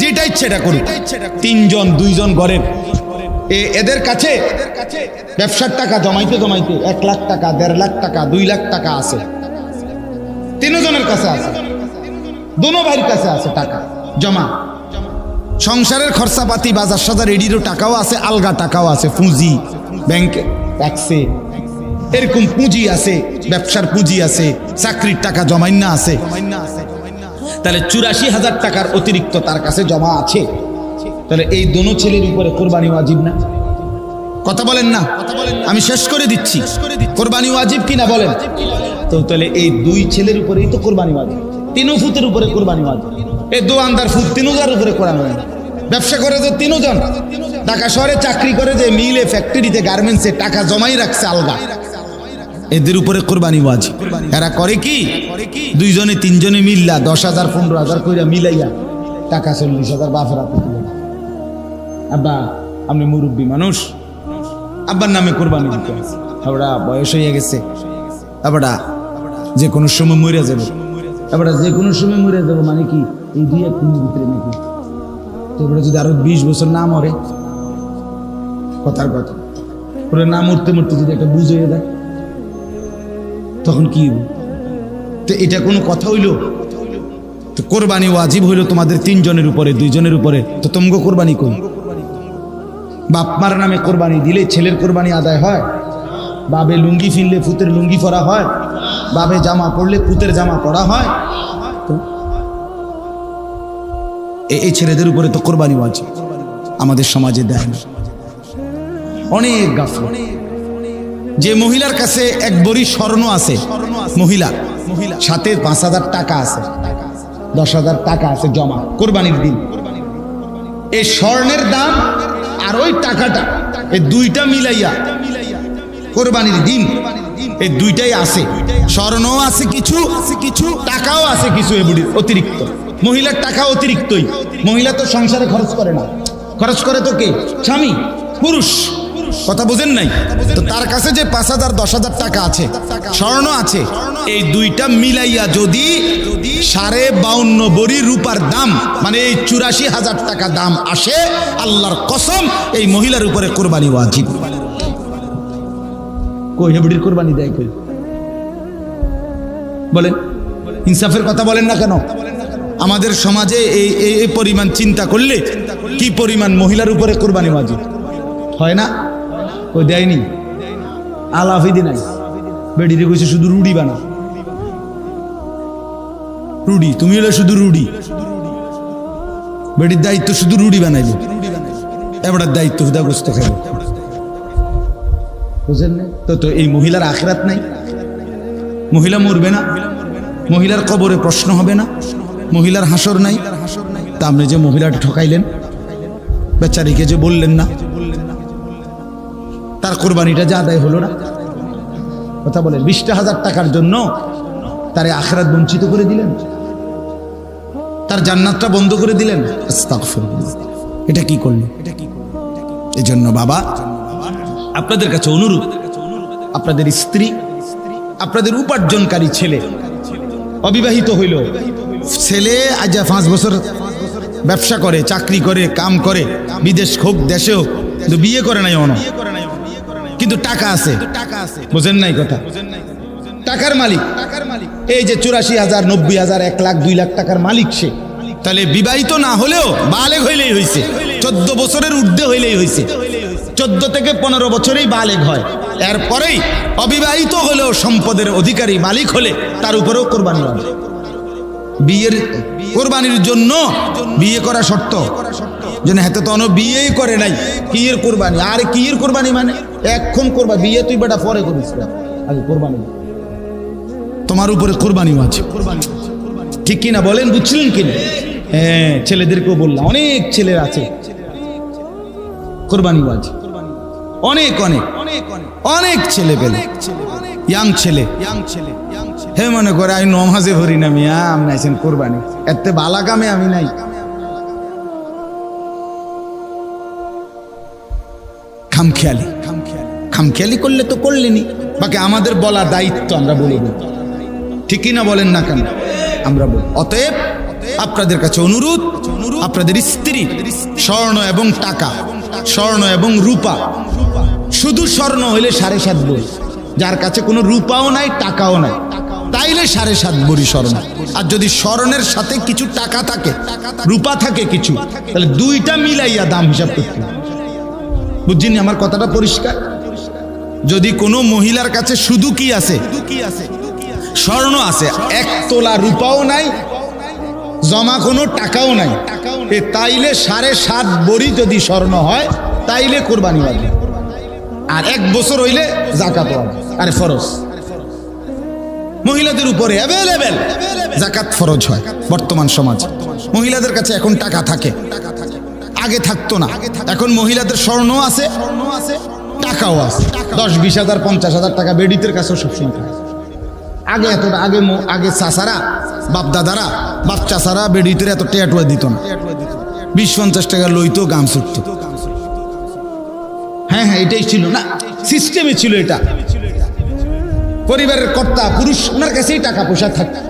S1: যেটা ইচ্ছে এটা করুক, 3 জন 2 জন ঘরের, এদের কাছে ব্যবসার টাকা জমাইতে জমাইতে 1 লাখ টাকা, 1.5 লাখ টাকা, 2 লাখ টাকা আছে, 3 জনের কাছে আছে, দোনো ভাইয়ের কাছে আছে টাকা জমা, সংসারের খরচাপাতি, বাজার সাজার এডিরও টাকাও আছে, আলগা টাকাও আছে, পুঁজি ব্যাংকে, ট্যাক্সে, এরকম পুঁজি আছে, ব্যবসার পুঁজি আছে, চাকরির টাকা জমাইনা আছে, তাহলে 84,000 টাকার অতিরিক্ত তার কাছে জমা আছে, তাহলে এই দোনো ছেলের উপরে কোরবানি ওয়াজিব না? কথা বলেন না? আমি শেষ করে দিচ্ছি, কোরবানি ওয়াজিব কিনা বলেন? তো তাহলে এই 2 ছেলের উপরেই তো কোরবানি ওয়াজিব, 3 ফুটের উপরে কোরবানি ওয়াজিব, এই দোয়ানদার ফুট 3,000 উপরে কোরবানি ওয়াজিব, ব্যবসা করে যে 3 জন, ঢাকা শহরে চাকরি করে যে মিলে, ফ্যাক্টরিতে, গার্মেন্টসে টাকা জমাই রাখছে আলগা, এদের উপরে কোরবানি ওয়াজিব। এরা করে কি, 2 জনে 3 জনে মিল্লা 10,000 15,000 কইরা মিলাইয়া টাকা 40,000 বাপের হাতে দিল। আব্বা আপনি মুরব্বী মানুষ, আব্বার নামে কোরবানি দিতে আছে, আবার বয়স হয়ে গেছে, আবার যে কোনো সময় মরে যাবে, আবার যে কোনো সময় মরে যাবে মানে কি এই 2-1 দিনের ভিতরে নাকি, তারপরে যদি আরো 20 বছর না মরে, কথার কথা ওরা না মরতে মরতে যদি একটা বুঝ হয়ে যায় তখন কি হইব? তো এটা কোনো কথা হইল? তো কোরবানি ওয়াজিব হইল তোমাদের 3 জনের উপরে, 2 জনের উপরে, তো তোমগো কোরবানি কই? বাপ মার নামে কোরবানি দিলে ছেলের কোরবানি আদায় হয়? বাবে লুঙ্গি ফিনলে ফুতের লুঙ্গি পরা হয়? বাবে জামা পরলে পুতের জামা পরা হয়? তো এই ছেলেদের উপরে তো কোরবানি ওয়াজিব, আমাদের সমাজে দেয় না। অনেক গাফল। যে মহিলার কাছে 1 ভরি স্বর্ণ আছে, মহিলা সাথে 5,000 টাকা আছে, 10,000 টাকা আছে জমা কোরবানির দিন, এই স্বর্ণের দাম আর ওই টাকাটা, এই 2টা মিলাইয়া কোরবানির দিন এই 2টাই আছে, স্বর্ণও আছে কিছু, টাকাও আছে কিছু, এগুলির অতিরিক্ত। মহিলার টাকা অতিরিক্তই, মহিলা তো সংসারে খরচ করে না, খরচ করে তো কে? স্বামী, পুরুষ। কথা বুঝেন নাই? তো তার কাছে যে 5,000 10,000 টাকা আছে, স্বর্ণ আছে, এই 2টা মিলাইয়া যদি 52.5 ভরি রূপার দাম, মানে এই 84,000 টাকা দাম আসে, আল্লাহর কসম এই মহিলার উপরে কোরবানি ওয়াজিব। কই হেবড়ির কোরবানি দেয় কই? বলেন, ইনসাফের কথা বলেন না কেন? আমাদের সমাজে এই পরিমাণ চিন্তা করলে কি পরিমাণ মহিলার উপরে কোরবানি ওয়াজিব হয় না? কই দেয়নি? আলাফিদি নাই, বেডিরে কইছে শুধু রুডি বানা, রুডি, তুমি হলে শুধু রুডি, বেডির দায়িত্ব শুধু রুডি বানাইবে, এবার দায়িত্ব হুদা গোস্ত খাইবে, বুঝেন না? তো এই মহিলার আখিরাত নাই, মহিলা মরবে না, মহিলার কবরে প্রশ্ন হবে না, মহিলার হাসর নাই। তা আপনি যে মহিলাটা ঠকাইলেন, বেচারিকে যে বললেন না, তার কোরবানিটা যে আদায় হলো না। কথা বলেন, 20,000 টাকার জন্য তার আখিরাত বঞ্চিত করে দিলেন, তার জান্নাতটা বন্ধ করে দিলেন। আস্তাগফিরুল্লাহ, এটা কি করলেন? এই জন্য বাবা, আপনাদের কাছে অনুরোধ, আপনাদের স্ত্রী, আপনাদের উপার্জনকারী ছেলে অবিবাহিত হইল, ছেলে আজ 5 বছর ব্যবসা করে, চাকরি করে, কাম করে, বিদেশ হোক দেশে হোক, কিন্তু বিয়ে করে নাই অন, কিন্তু টাকা আছে, বুঝেন নাই কথা? টাকার মালিক, এই যে 84,000 90,000 1 লাখ 2 লাখ টাকার মালিক সে, তাহলে বিবাহিত না হলেও বালেগ হইলেই হয়েছে, 14 বছরের ঊর্ধ্বে হইলেই হয়েছে, 14 থেকে 15 বছরেই বালেগ হয়। এরপরেই অবিবাহিত হলেও সম্পদের অধিকারী মালিক হলে তার উপরেও কোরবানি হবে। বিয়ের কোরবানির জন্য বিয়ে করা শর্ত, যেন হাতে তো বিয়েই করে নাই, কিয়ের কোরবানি? আর কিয়ের কোরবানি মানে এখন করবা, বিয়ে তুই বেটা পরে করিস, আগে কোরবানি, তোমার উপরে কোরবানি আছে, ঠিক কিনা বলেন? বুঝছিলেন কিনা? হ্যাঁ, ছেলেদেরকেও বললাম, অনেক ছেলের আছে কোরবানি আছে, অনেক অনেক অনেক ছেলে পেলে, ইয়াং ছেলে, হে মনে করে আমি নমাজে ভরি না, মিয়া আমি নাইছেন কোরবানি, এতে বালা কামে আমি নাই। খামখেয়ালি, খামখেয়ালি করলে তো করলেনি, বাকি আমাদের বলা দায়িত্ব, আমরা বলে দিই, ঠিকই না বলেন না কেন? আমরা বলি। অতএব আপনাদের কাছে অনুরোধ, আপনাদের স্ত্রী স্বর্ণ এবং টাকা, স্বর্ণ এবং রূপা, শুধু স্বর্ণ হইলে 7.5 ভরি, যার কাছে কোনো রূপাও নাই টাকাও নাই তাইলে 7.5 ভরি স্বর্ণ। আর যদি স্বর্ণের সাথে কিছু টাকা থাকে, রূপা থাকে কিছু, তাহলে 2টা মিলাইয়া দাম হিসাব করতে। বুঝছেন আমার কথাটা পরিষ্কার? যদি কোনো মহিলার কাছে শুধু কি আছে, স্বর্ণ আছে, 1 তোলা রূপাও নাই, জমা কোনো টাকাও নাই, তাইলে 7.5 ভরি যদি স্বর্ণ হয় তাইলে কোরবানি হবে। আর 1 বছর হইলে যাকাত হবে, আরে ফরজ। মহিলাদের উপরে অ্যাভেলেবেল যাকাত ফরজ হয় বর্তমান সমাজ। মহিলাদের কাছে এখন টাকা থাকে, আগে থাকতো না, এখন মহিলাদের স্বর্ণ আছে, টাকাও আছে, 10-20 হাজার 50 হাজার টাকা বেডিতের কাছেও সবসময় থাকে। আগে এতটা আগে চাচারা বাপ দাদারা বাচ্চা ছাড়া বেডিতের এত টেয়াটুয়া দিত না, 20-50 টাকা লইতো, গাম ছুটতো। হ্যাঁ হ্যাঁ, এটাই ছিল না, সিস্টেমে ছিল এটা। পরিবারের কর্তা পুরুষ, ওনার কাছেই টাকা পয়সা থাকতো।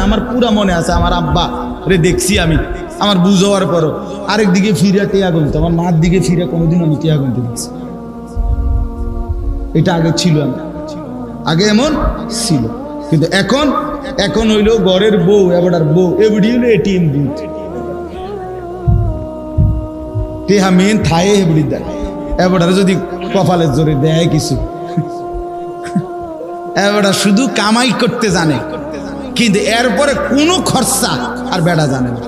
S1: আমার পুরা মনে আছে, আমার আব্বা রে দেখছি আমি, আমার বুঝ হওয়ার পরও আরেক দিকে ফিরে টিয়া গুনতো, আমার মার দিকে ফিরে কোনোদিন আমি টিয়া গুনতে দেখছি। এটা আগে ছিল, আগে এমন ছিল। কিন্তু এখন হইলো ঘরের বউ, এবারে বউ এবারে হইলো এটিএম বুথ, টেহা মেন থায়ে হেবড়ি দেয়, এবারে যদি কপালের জোরে দেয় কিছু, এবারে শুধু কামাই করতে জানে, কিন্তু এরপরে কোনো খরচা আর বেড়া জানে না।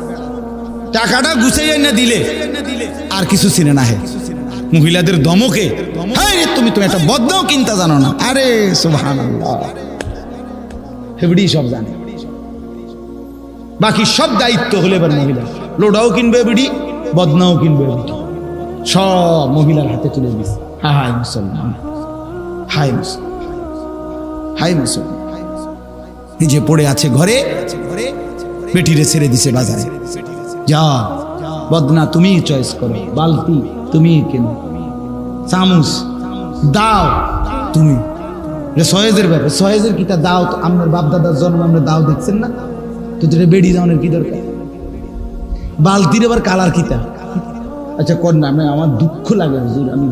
S1: টাকাটা গুছাইয়া না দিলে আর কিছু চিনে না। হে মহিলাদের ধমকে, হ্যাঁ তুমি একটা বদনাও কিনতে জানো না। আরে সুবহানাল্লাহ, হেবড়ি সব জানে, বাকি সব দায়িত্ব হলে এবার মহিলা। লোডাও কিনবে বিড়ি, বদনাও কিনবে বিড়ি, সব মহিলার হাতে তুলে দিচ্ছে। হাই মুসলমান, হাই মুসলমান, হাই মুসলমান। নিজে পড়ে আছে ঘরে, বেটিরে ছেড়ে দিছে বাজারে। যা বদনা তুমি চয়েস করো, বালতি তুমি কেনো, চামচ দাও তুমি। সহেজের ব্যাপার, সহেজের কিতা দাও তো, আপনার বাপ দাদার জন্ম আমরা দাও দেখছেন না তো, যেটা বেড়ি যাওয়ার কি দরকার? বালতির আবার কালার কিতা? আচ্ছা কর না, আমার দুঃখ লাগে হুজুর, আমি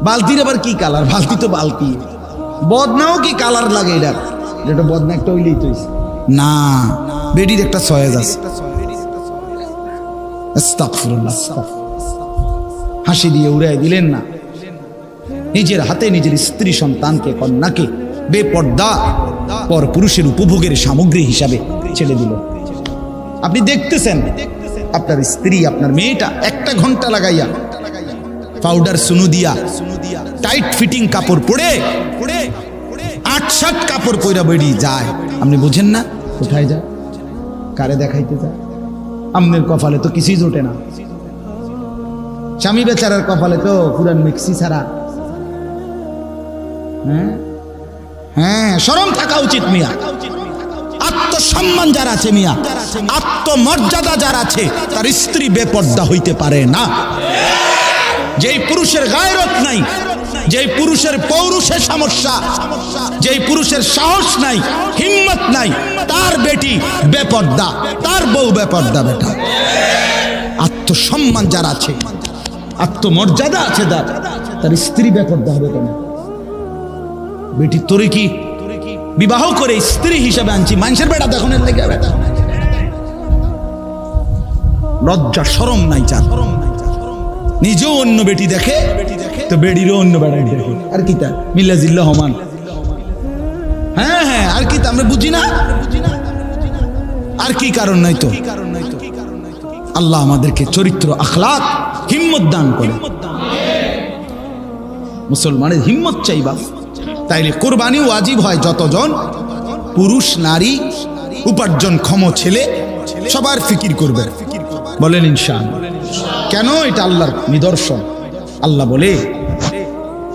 S1: বালতির আবার কি কালার? বালতি তো বালতি। বদনাও কি কালার লাগে? এটা যেটা বদনা একটা হইলেই তো না, বেডির একটা সহেজ আছে। আস্তাগফিরুল্লাহ, হাসি দিয়ে উড়াই দিলেন না, নিজের হাতে নিজের স্ত্রী সন্তানকে, কন্যাকে বেপর্দা পর পুরুষের উপভোগের সামগ্রী হিসাবে ছেড়ে দিল। আপনি দেখতেছেন আপনার স্ত্রী, আপনার মেয়েটা 1 ঘন্টা লাগাইয়া পাউডার সুনু দিয়া টাইট ফিটিং কাপড় পরে 8-7 কাপড় পইরা বেরিয়ে যায়, আপনি বুঝেন না কোথায় যায়, কারে দেখাইতে যায়? আপনার কপালে তো কিছুই জোটে না, স্বামী বেচারার কপালে তো পুরান মিক্সি ছাড়া। হ্যাঁ, শরম থাকা উচিত মিয়া। আত্মসম্মান যার আছে মিয়া, আত্মমর্যাদা যার আছে, তার স্ত্রী বেপর্দা হইতে পারে না। যেই পুরুষের গায়রত নাই, যেই পুরুষের পৌরুষে সমস্যা, যেই পুরুষের সাহস নাই, হিম্মত নাই, তার বেটি বেপর্দা, তার বউ বেপর্দা। বেটা আত্মসম্মান যার আছে, আত্মমর্যাদা আছে, তার স্ত্রী বেপর্দা হবে কেন? বেটি তোরে কি বিবাহ করে স্ত্রী হিসেবে আনছি, মানুষের বেটা দেখনের লেগে বেটা লজ্জা শরম নাই যার। নিজেও অন্য বেটি দেখে তো বেডিরও অন্য বেড়াই দেখে, আর কি তা মিল্লা জিল্লা হমান। হ্যাঁ হ্যাঁ, আর কি তা আমরা বুঝি না, আর কি কারণ নাই তো? আল্লাহ আমাদেরকে চরিত্র, আখলাক, হিম্মত দান করে। মুসলমানের হিম্মত চাইবা, তাইলে কোরবানি ওয়াজিব হয়। যতজন পুরুষ নারী উপার্জনক্ষম ছেলে সবার ফিকির করবে, বলেন ইনশাআল্লাহ। কেন? এটা আল্লাহর নিদর্শন। আল্লাহ বলে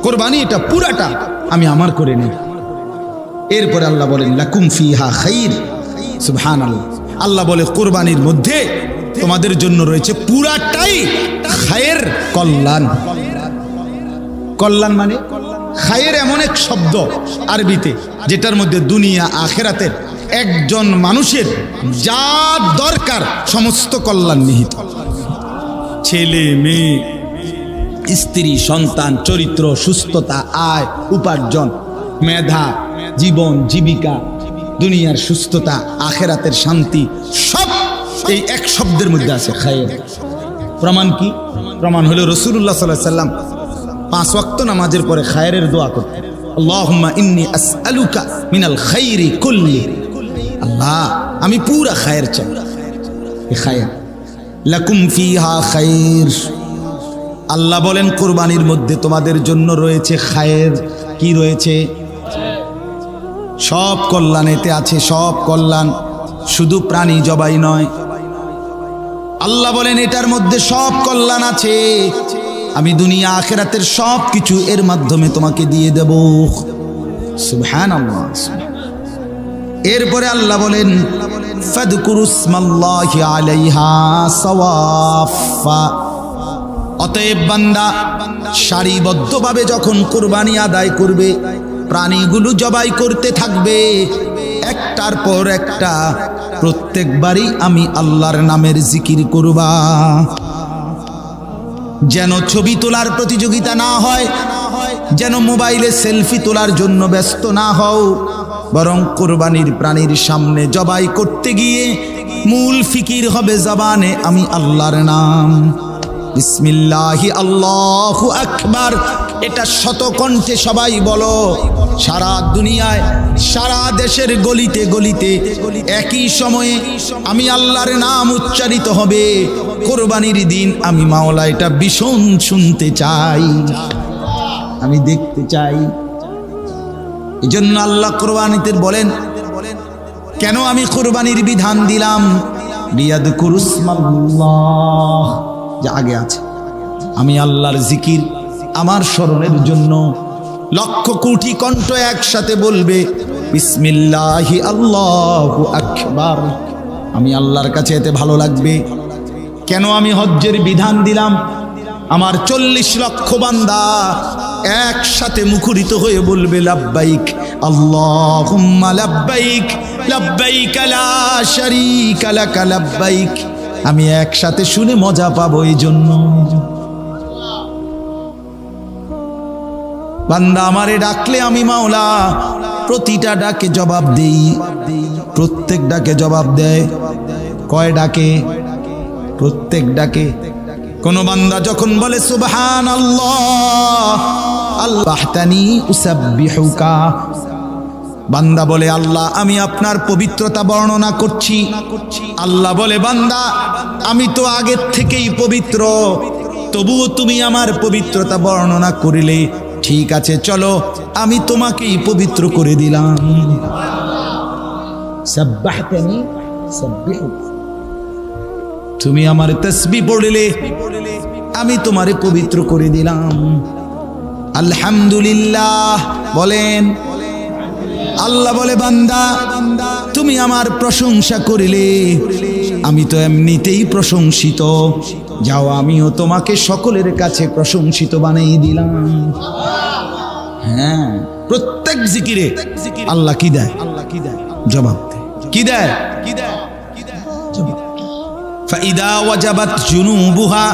S1: কোরবানি এটা পুরাটা আমি আমার করে নিই। এরপরে আল্লাহ বলেন লাকুম ফিহা খাইর, সুবহানাল্লাহ। আল্লাহ বলে কোরবানির মধ্যে তোমাদের জন্য রয়েছে পুরাটাই খায়ের, কল্যাণ। কল্যাণ মানে খায়ের এমন এক শব্দ আরবিতে যেটার মধ্যে দুনিয়া আখেরাতের একজন মানুষের যা দরকার সমস্ত কল্যাণ নিহিত। ছেলে মেয়ে, স্ত্রী সন্তান, চরিত্র, সুস্থতা, আয় উপার্জন, মেধা, জীবন জীবিকা, দুনিয়ার সুস্থতা, আখেরাতের শান্তি, সব এই এক শব্দের মধ্যে আছে খায়ের। প্রমাণ কি? প্রমাণ হলো রাসূলুল্লাহ সাল্লাল্লাহু আলাইহি ওয়াসাল্লাম 5 ওয়াক্ত নামাজের পরে খায়েরের দোয়া করতেন। আল্লাহুম্মা ইন্নী আসআলুকা মিনাল খাইরি কুল্লি, আল্লাহ আমি পুরা খায়ের চাই। এই খায়ের লাকুম ফিহা খাইর। আল্লাহ বলেন কুরবানির মধ্যে তোমাদের জন্য রয়েছে খায়ের। কি রয়েছে? সব কল্যাণ এতে আছে, সব কল্যাণ। শুধু প্রাণী জবাই নয়, আল্লাহ বলেন এটার মধ্যে সব কল্যাণ আছে, আমি দুনিয়া আখিরাতের সব কিছু এর মাধ্যমে তোমাকে দিয়ে দেব। সুবহানাল্লাহ। এরপরে আল্লাহ বলেন ফাদকুরুসমাল্লাহি আলাইহা সাওয়াফা, অতএব বান্দা সারিবদ্ধভাবে যখন কুরবানি আদায় করবে, প্রাণীগুলো জবাই করতে থাকবে একটার পর একটা, প্রত্যেকবারই আমি আল্লাহর নামের জিকির করবা। যেন ছবি তোলার প্রতিযোগিতা না হয়, যেন মোবাইলে সেলফি তোলার জন্য ব্যস্ত না হও, বরং কুরবানির প্রাণীর সামনে জবাই করতে গিয়ে মূল ফিকির হবে জবানে আমি আল্লাহর নাম, বিসমিল্লাহি আল্লাহু আকবার। এটা শতকণ্ঠে সবাই বলো, সারা দুনিয়ায় সারা দেশের গলিতে গলিতে একই সময়ে আমি আল্লাহর নাম উচ্চারিত হবে। কুরবানির দিন আমি মাওলা এটা ভীষণ শুনতে চাই, আমি দেখতে চাই। এই জন্য আল্লাহ কুরবানিতে বলেন, কেন আমি কুরবানির বিধান দিলাম? লিয়াযকুরুসমাল্লাহ, যা আগে আছে, আমি আল্লাহর জিকির, আমার স্মরণের জন্য লক্ষ কোটি কণ্ঠ একসাথে বলবে বিসমিল্লাহি আল্লাহু আকবার। আমি আল্লাহর কাছে এতে ভালো লাগবে। কেন আমি হজ্জের বিধান দিলাম? আমার 40 লক্ষ বান্দা একসাথে মুখরিত হয়ে বলবে লাব্বাইক আল্লাহুম্মা লাব্বাইক, লাব্বাইক লা শারীকা লাক লাব্বাইক। আমি একসাথে শুনে মজা পাবো। এই জন্য বান্দা আমারে ডাকলে আমি মাওলা প্রতিটা ডাকে জবাব দেই, প্রত্যেক ডাকে জবাব দেয়। কয় ডাকে? প্রত্যেক ডাকে। কোন বান্দা যখন বলে সুবহানাল্লাহ আল্লাহতানি উসাব্বিহুকা, বান্দা বলে আল্লাহ আমি আপনার পবিত্রতা বর্ণনা করছি। আল্লাহ বলে বান্দা আমি তো আগের থেকেই পবিত্র, তবুও তুমি আমার পবিত্রতা বর্ণনা করিলে, ঠিক আছে চলো আমি তোমাকেই পবিত্র করে দিলাম। সাব্বাহতানি সাব্বিহুকা, তুমি আমার তাসবিহ পড়লে আমি তোমারে পবিত্র করে দিলাম। আলহামদুলিল্লাহ বলেন। আল্লাহ বলে বান্দা তুমি আমার প্রশংসা করিলে, আমি তো এমনিতেই প্রশংসিত, যাও আমিও তোমাকে সকলের কাছে প্রশংসিত বানিয়ে দিলাম। হ্যাঁ, প্রত্যেক জিকিরে আল্লাহ কি দেয়? জবাব দেয়। কি দেয়? জবাব। ফাইদা ওয়াজাবাত জুনুবুহা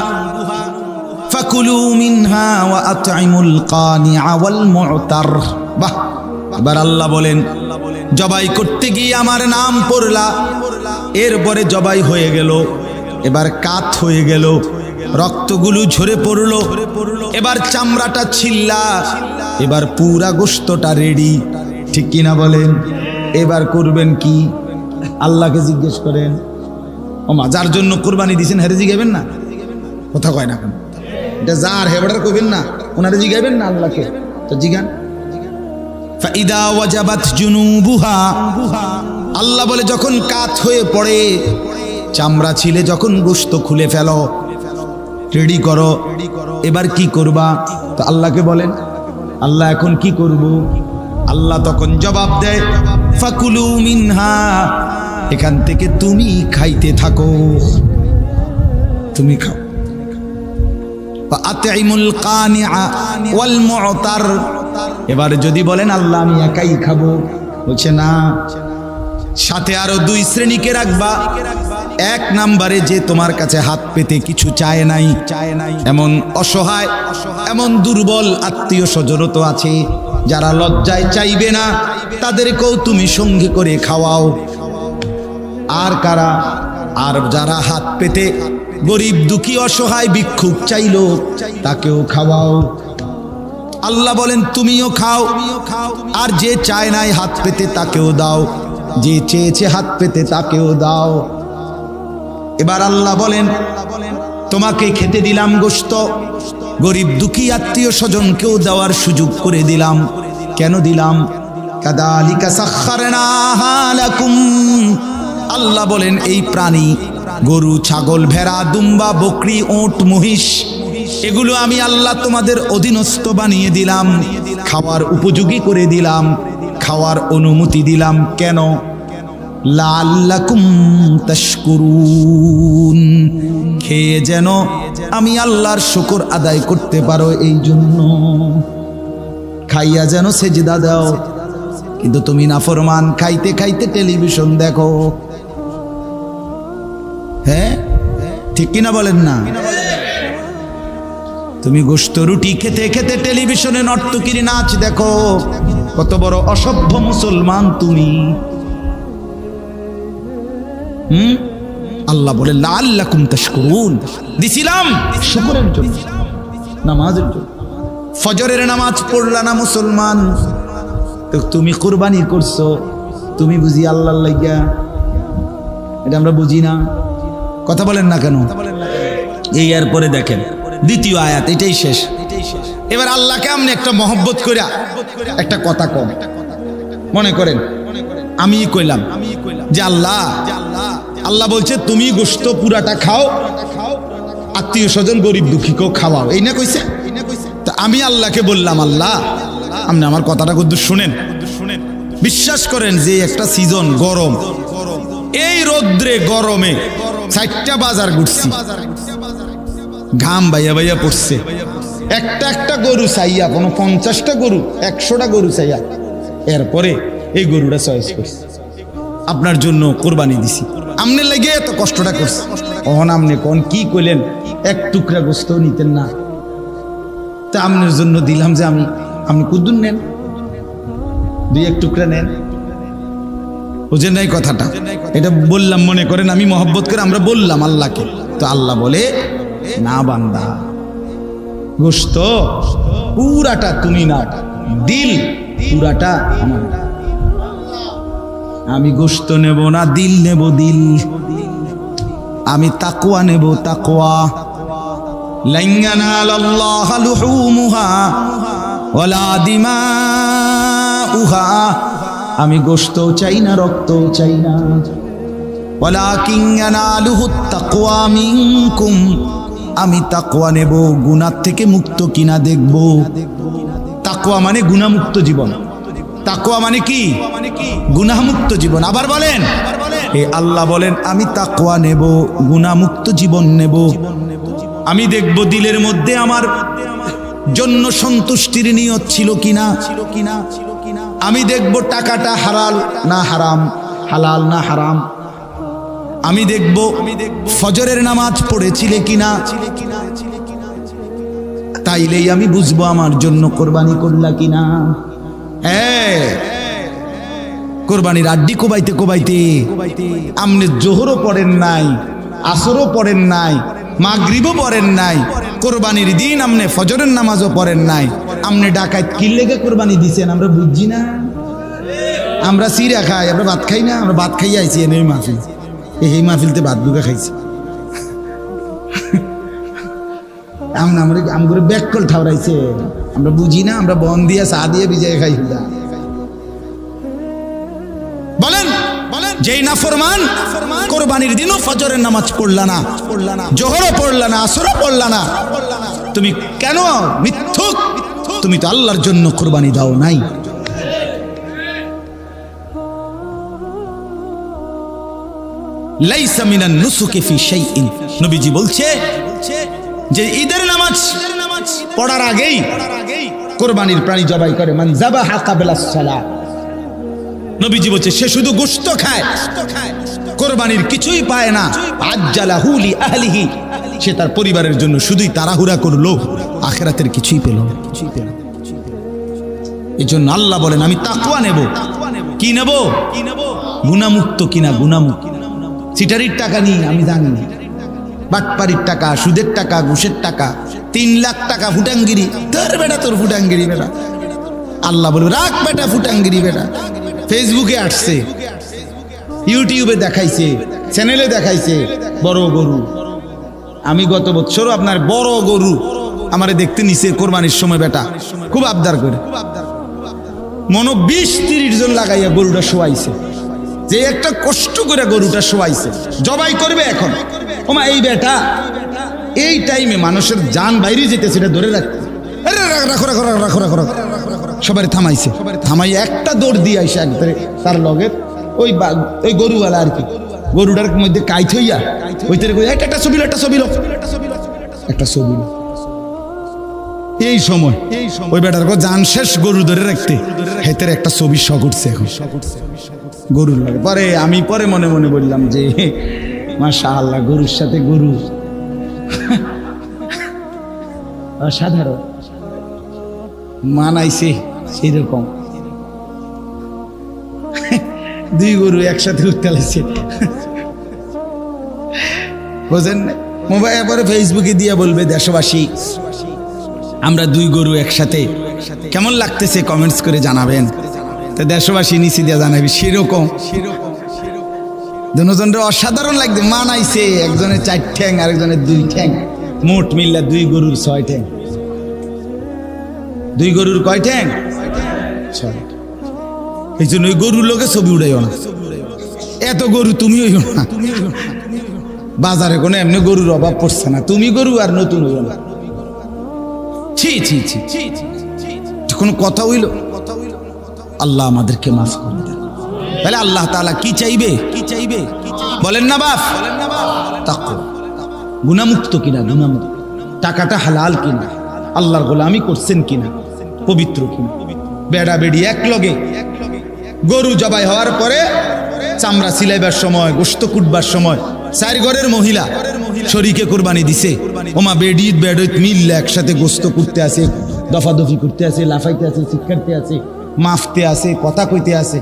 S1: ফাকুলু মিনহা ওয়া আত'ইমুল কানিআ ওয়াল মু'তার। বাহ! এবার আল্লাহ বলেন জবাই করতে গিয়ে আমার নাম পড়লা, এরপরে জবাই হয়ে গেল, এবার কাত হয়ে গেল, রক্তগুলো ঝরে পড়লো, এবার চামড়াটা ছিল্লা, এবার পুরা গোশতটা রেডি, ঠিক কিনা বলেন? এবার করবেন কি? আল্লাহকে জিজ্ঞেস করেন। ওমা, যার জন্য কুরবানি দিয়েছেন হেরে জিগাবেন না? কথা কয় না কেন? এটা যার হেবড়ার কইবেন না, ওনারে জিগাবেন না আল্লাহকে, তো জিগান। ফাইদা ওয়াজাবাত জুনুবুহা, আল্লাহ বলে যখন কাত হয়ে পড়ে, চামড়া ছিলে যখন গোশত খুলে ফেলো, রেডি করো, এবার কি করবা? তো আল্লাহকে বলেন আল্লাহ এখন কি করব? আল্লাহ তখন জবাব দেয় ফাকুলু মিনহা, এখান থেকে তুমি খাইতে থাকো, তুমি খাও। আত'ইমুল কানিআ ওয়াল মু'তার, এবার যদি বলেন আল্লাহ আমি একাই খাবো, বলছে না, সাথে আরো 2 শ্রেণীকে রাখবা। এক নম্বরে যে তোমার কাছে হাত পেতে কিছু চায় নাই, এমন অসহায়, এমন দুর্বল আত্মীয় স্বজন তো আছে যারা লজ্জায় চাইবে না, তাদেরকেও তুমি সঙ্গে করে খাওয়াও। আর কারা? আর যারা হাত পেতে গরিব দুঃখী অসহায় ভিক্ষুক চাইলো, তাকেও খাওয়াও। আল্লাহ বলেন তুমিও খাও, আর যে চায় নাই হাত পেতে তাকেও দাও, যে চেয়েছে হাত পেতে তাকেও দাও। এবার আল্লাহ বলেন তোমাকে খেতে দিলাম গোশত, গরিব দুঃখী আত্মীয় স্বজনকেও দেওয়ার সুযোগ করে দিলাম। কেন দিলাম? কাযালিকা সাখখারনাহা লাকুম, আল্লাহ বলেন এই প্রাণী গরু, ছাগল, ভেড়া, দুম্বা, বকরি, ওট, মহিষ, এগুলো আমি আল্লাহ তোমাদের অধীনস্থ বানিয়ে দিলাম, খাওয়ার উপযোগী করে দিলাম, খাওয়ার অনুমতি দিলাম। কেন? লাআল্লাকুম তাশকুরুন, খেয়ে যেন আমি আল্লাহর শুকর আদায় করতে পারো, এই জন্য। খাইয়া যেন সেজদা দাও। কিন্তু তুমি নাফরমান, খাইতে খাইতে টেলিভিশন দেখো। হ্যাঁ, ঠিক কিনা বলেন না? তুমি গোশত রুটি খেতে খেতে টেলিভিশনে নর্তকীর নাচ দেখো। কত বড় অসভ্য মুসলমান তুমি। আল্লাহ বলে লাআল্লাকুম তাশকুরুন, দিছিলাম শুকরের জন্য, নামাজের জন্য। ফজরের নামাজ পড়লা না মুসলমান, তো তুমি কুরবানি করছো, তুমি বুঝি আল্লাহর লাগিয়া? এটা আমরা বুঝি না। কথা বলেন না কেন? এই এরপরে দেখেন দ্বিতীয় আয়াত, এটাই শেষ। এবার আল্লাহকে আপনি একটা মহব্বত কইরা একটা কথা কম, মনে করেন আমি কইলাম যে আল্লাহ, আল্লাহ বলছে তুমি গোশত পুরাটা খাও, আত্মীয় স্বজন গরিব দুঃখীকেও খাওয়াও, এই না কইছে? তা আমি আল্লাহকে বললাম, আল্লাহ আপনি আমার কথাটা কদ্দুর শুনেন। বিশ্বাস করেন যে একটা সিজন গরম, এই রৌদ্রে গরমে 4টা বাজার ঘুরছি, ঘাম বাইয়া বাইয়া পড়ছে, একটা একটা গরু চাইয়া, কোনো 50টা গরু 100টা গরু চাইয়া, এরপরে এই গরুটা চয়েস করছি, আপনার জন্য কোরবানি দিছি। আমনে লেগে এত কষ্টটা করছে, অহন আমনে কোন কি কইলেন, এক টুকরা গোশত নিতেন না, তা আপনার জন্য দিলাম যে আপনি কুদ্দুন নেন, 2-1 টুকরা নেন। বুঝেন নাই কথাটা? এটা বললাম, মনে করেন আমি মহব্বত করে আমরা বললাম আল্লাহকে, তো আল্লাহ বলে না বান্দা, গোশত পুরাটা তুমি না, দিল পুরাটা আমার। আমি গোশত নেব না, দিল নেব, দিল। আমি তাকওয়া নেব, তাকওয়া। লান ইয়ানালাল্লাহা লুহুমুহা ওয়ালা দিমাউহা, আমি গোশতও চাই না, রক্তও চাই না। ওয়ালাকিন ইয়ানালুহুত তাকওয়া মিনকুম, আমি তাকওয়া নেব, গুনাহ থেকে মুক্ত কিনা দেখব। তাকওয়া মানে গুনাহমুক্ত জীবন। তাকওয়া মানে কি? গুনাহমুক্ত জীবন। আবার বলেন, এ আল্লাহ বলেন আমি তাকওয়া নেব, গুনাহমুক্ত জীবন নেব। আমি দেখব দিলের মধ্যে আমার জন্য সন্তুষ্টির নিয়ত ছিল কিনা। আমি দেখব টাকাটা হালাল না হারাম, হালাল না হারাম। আমি দেখব ফজরের নামাজ পড়েছিলে কিনা, তাইলেই আমি বুঝবো আমার জন্য কোরবানি করলা কিনা। হ্যাঁ, কোরবানির আড্ডি কোবাইতে কোবাইতে আপনি জোহরও পড়েন নাই, আসরও পড়েন নাই, মাগরিবও পড়েন নাই, কোরবানির দিন আপনি ফজরের নামাজও পড়েন নাই, আপনি ডাকাত কি লেগে কোরবানি দিছেন আমরা বুঝছি না। আমরা সিরা খাই, আমরা ভাত খাই না, আমরা ভাত খাইয়া আইছি এনে মাহফিল, এই মাহফিলতে ভাত দুগা খাইছি। আমরা ব্যাককল ঠাউরাইছে, আমরা বুঝি না, আমরা বন দিয়া চা দিয়ে ভিজাই খাই। বলেন যেই নাফরমান কোরবানির দিনও ফজরের নামাজ পড়লা না, জোহরও পড়লা না, আসরও পড়লা না, তুমি কেন মিথ্যুক? তুমি তো আল্লাহর জন্য কোরবানি দাও নাই। লাইসা মিনান নুসুকি ফি শাইইন, নবীজি বলছে যে ঈদের নামাজ পড়ার আগেই কোরবানির প্রাণী জবাই করে, মান যাবাহা ক্বাবলাস সালাত। নবীজি বলছে সে শুধু গোশত খায়, কোরবানির কিছুই পায় না। আজ্জালাহু লি আহলিহি, সে তার পরিবারের জন্য শুধুই তাড়াহুড়া করলো, আখিরাতের কিছুই পেল না। এজন্য আল্লাহ বলেন আমি তাকওয়া নেব। কি নেব? গুনাহমুক্ত কিনা, গুনাহমুক্ত। সিটারির টাকা নিয়ে আমি জানি, বাটপারির টাকা, সুদের টাকা, ঘুষের টাকা, 3 লাখ টাকা ফুটাঙ্গিরি। তোর বেটা, তোর ফুটাঙ্গিরি বেটা। আল্লাহ বলবে রাখ বেটা ফুটাঙ্গিরি বেটা। ফেসবুকে আসছে, ইউটিউবে দেখাইছে, চ্যানেলে দেখাইছে বড় গরু। আমি গত বছরও আপনার বড় গরু আমারে দেখতে নিছে কোরবানির সময়, বেটা খুব আবদার করে, মনো 20-30 জন লাগাইয়া গরুটা শোয়াইছে। যে একটা কষ্ট করে গরুটা শোয়াইছে, জবাই করবে এখন, ওমা এই বেটা এই টাইমে মানুষের জান বাইরে যেতেছে, এটা ধরে রাখতে, রাখো রাখো রাখো রাখো রাখো, সবাই থামাইছে, থামাই একটা দৌড় দিয়ে আইসে একবারে তার লগে ওই গরুওয়ালা আর কি, গরুটার মধ্যে কাইত হইয়া ওইতে একটা ছবি একটা ছবি একটা ছবি। এই সময় ওই বেটার জান শেষ গরু ধরে রাখতে হেতের একটা ছবি শখ উঠছে এখন গরুর লাগে। পরে আমি পরে মনে মনে বললাম যে মাশাআল্লাহ, গরুর সাথে গরু অসাধারণ মানাইছে, সেই রকম দুই গরু একসাথে উঠতে লাগছে, বোঝেন? মোবাইল পরে ফেসবুকে দিয়ে বলবে দেশবাসী আমরা দুই গরু একসাথে, কেমন লাগতেছে কমেন্টস করে জানাবেন। তো দেশবাসী নিচে দিয়ে জানাবি সেরকম দুজনের অসাধারণ লাগছে, মানাইছে, একজনের 4 ঠ্যাং আরেকজনের 2 ঠ্যাং, মোট মিল্লা 2 গরুর 6 ঠ্যাং। 2 গরুর কয় ঠ্যাং? 6। এই জন্য ওই গরুর লোকে ছবি উড়াইও না, এত গরু তুমি হইও না, বাজারে কোনো এমনি গরুর অভাব পড়ছে না, তুমি গরু আর নতুন হইও না। ছি ছি ছি, কোনো কথা হইল? আল্লাহ আমাদেরকে মাফ করে দেন। তাহলে আল্লাহ তাআলা কি চাইবে? বলেন না বাপ? তাকওয়া। গুনাহমুক্ত কিনা, গুনাহমুক্ত, টাকাটা হালাল কিনা, আল্লাহর গোলামি করছেন কিনা, পবিত্র কিনা। বেড়া বেড়ি এক লগে গরু জবাই হওয়ার পরে চামড়া সিলাইবার সময়, গোশত কুটবার সময় 4 ঘরের মহিলা শরীকে কুরবানি দিছে, ওমা বেডিত বেডত মিললে একসাথে গোশত কুটতে আছে, দফাদফি করতে আছে, লাফাইতে আছে, চিৎকারতে আছে, মাফতে আছে, কথা কইতে আছে।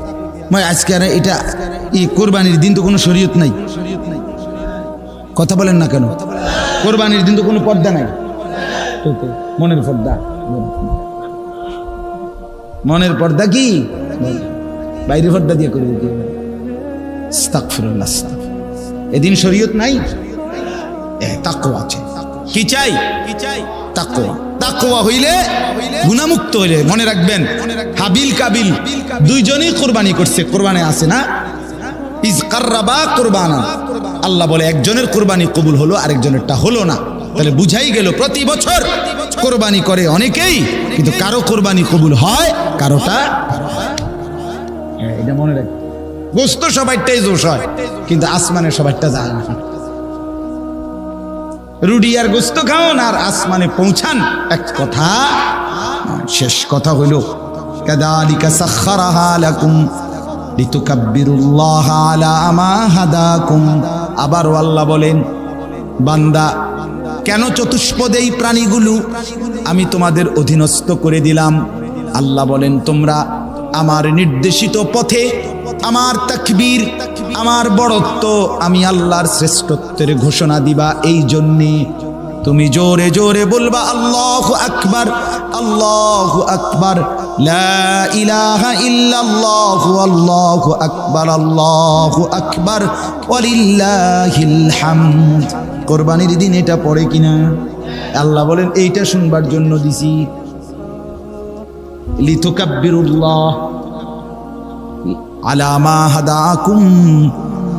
S1: আজকে আর এটা এই কোরবানির দিন তো কোনো শরীয়ত নাই, কথা বলেন না কেন? কোরবানির দিন তো কোনো পর্দা নাই, মনের পর্দা, মনের পর্দা কি বাইরে পর্দা দিয়ে করে দিতে হবে। আস্তাগফিরুল্লাহ, এদিন শরীয়ত নাই, তাকওয়া আছে। কি চাই? তাকওয়া। তাকওয়া হইলে গুনাহমুক্ত হইলে, মনে রাখবেন হাবিল কাবিল দুইজনই কোরবানি করছে, কোরবানি আছে না, ইজ কাররাবা কুরবানা, আল্লাহ বলে একজনের কোরবানি কবুল হলো আরেকজনেরটা হলো না। তাহলে বুঝাই গেল প্রতি বছর কোরবানি করে অনেকেই, কিন্তু কারো কোরবানি কবুল হয়, কারোটা। এটা মনে রাখ, গোস্ত সবাইটাই জোশ হয়, কিন্তু আসমানে সবাইটা যায় না। রুডি আর গোস্ত খাওন আর আসমানে পৌঁছান এক কথা। শেষ কথা হইল কাযালিকা সাখখারাহা লাকুম লিতুকাব্বিরুল্লাহা আলা মা হাদাকুম। আবারও আল্লাহ বলেন, বান্দা কেন চতুষ্পদে এই প্রাণীগুলো আমি তোমাদের অধীনস্থ করে দিলাম? আল্লাহ বলেন, তোমরা আমার নির্দেশিত পথে আমার তাকবীর, আমার বড়ত্ব, আমি আল্লাহর শ্রেষ্ঠত্বের ঘোষণা দিবা। এই জন্যে তুমি জোরে জোরে বলবা আল্লাহু আকবার, আল্লাহু আকবার, লা ইলাহা ইল্লাল্লাহু, আল্লাহু আকবার, আল্লাহু আকবার, ওয়ালিল্লাহিল হামদ। কোরবানির দিন এটা পড়ে কিনা? আল্লাহ বলেন এইটা শুনবার জন্য দিছি, লিতুকাব্বিরুল্লাহ আলা মা হাদাকুম।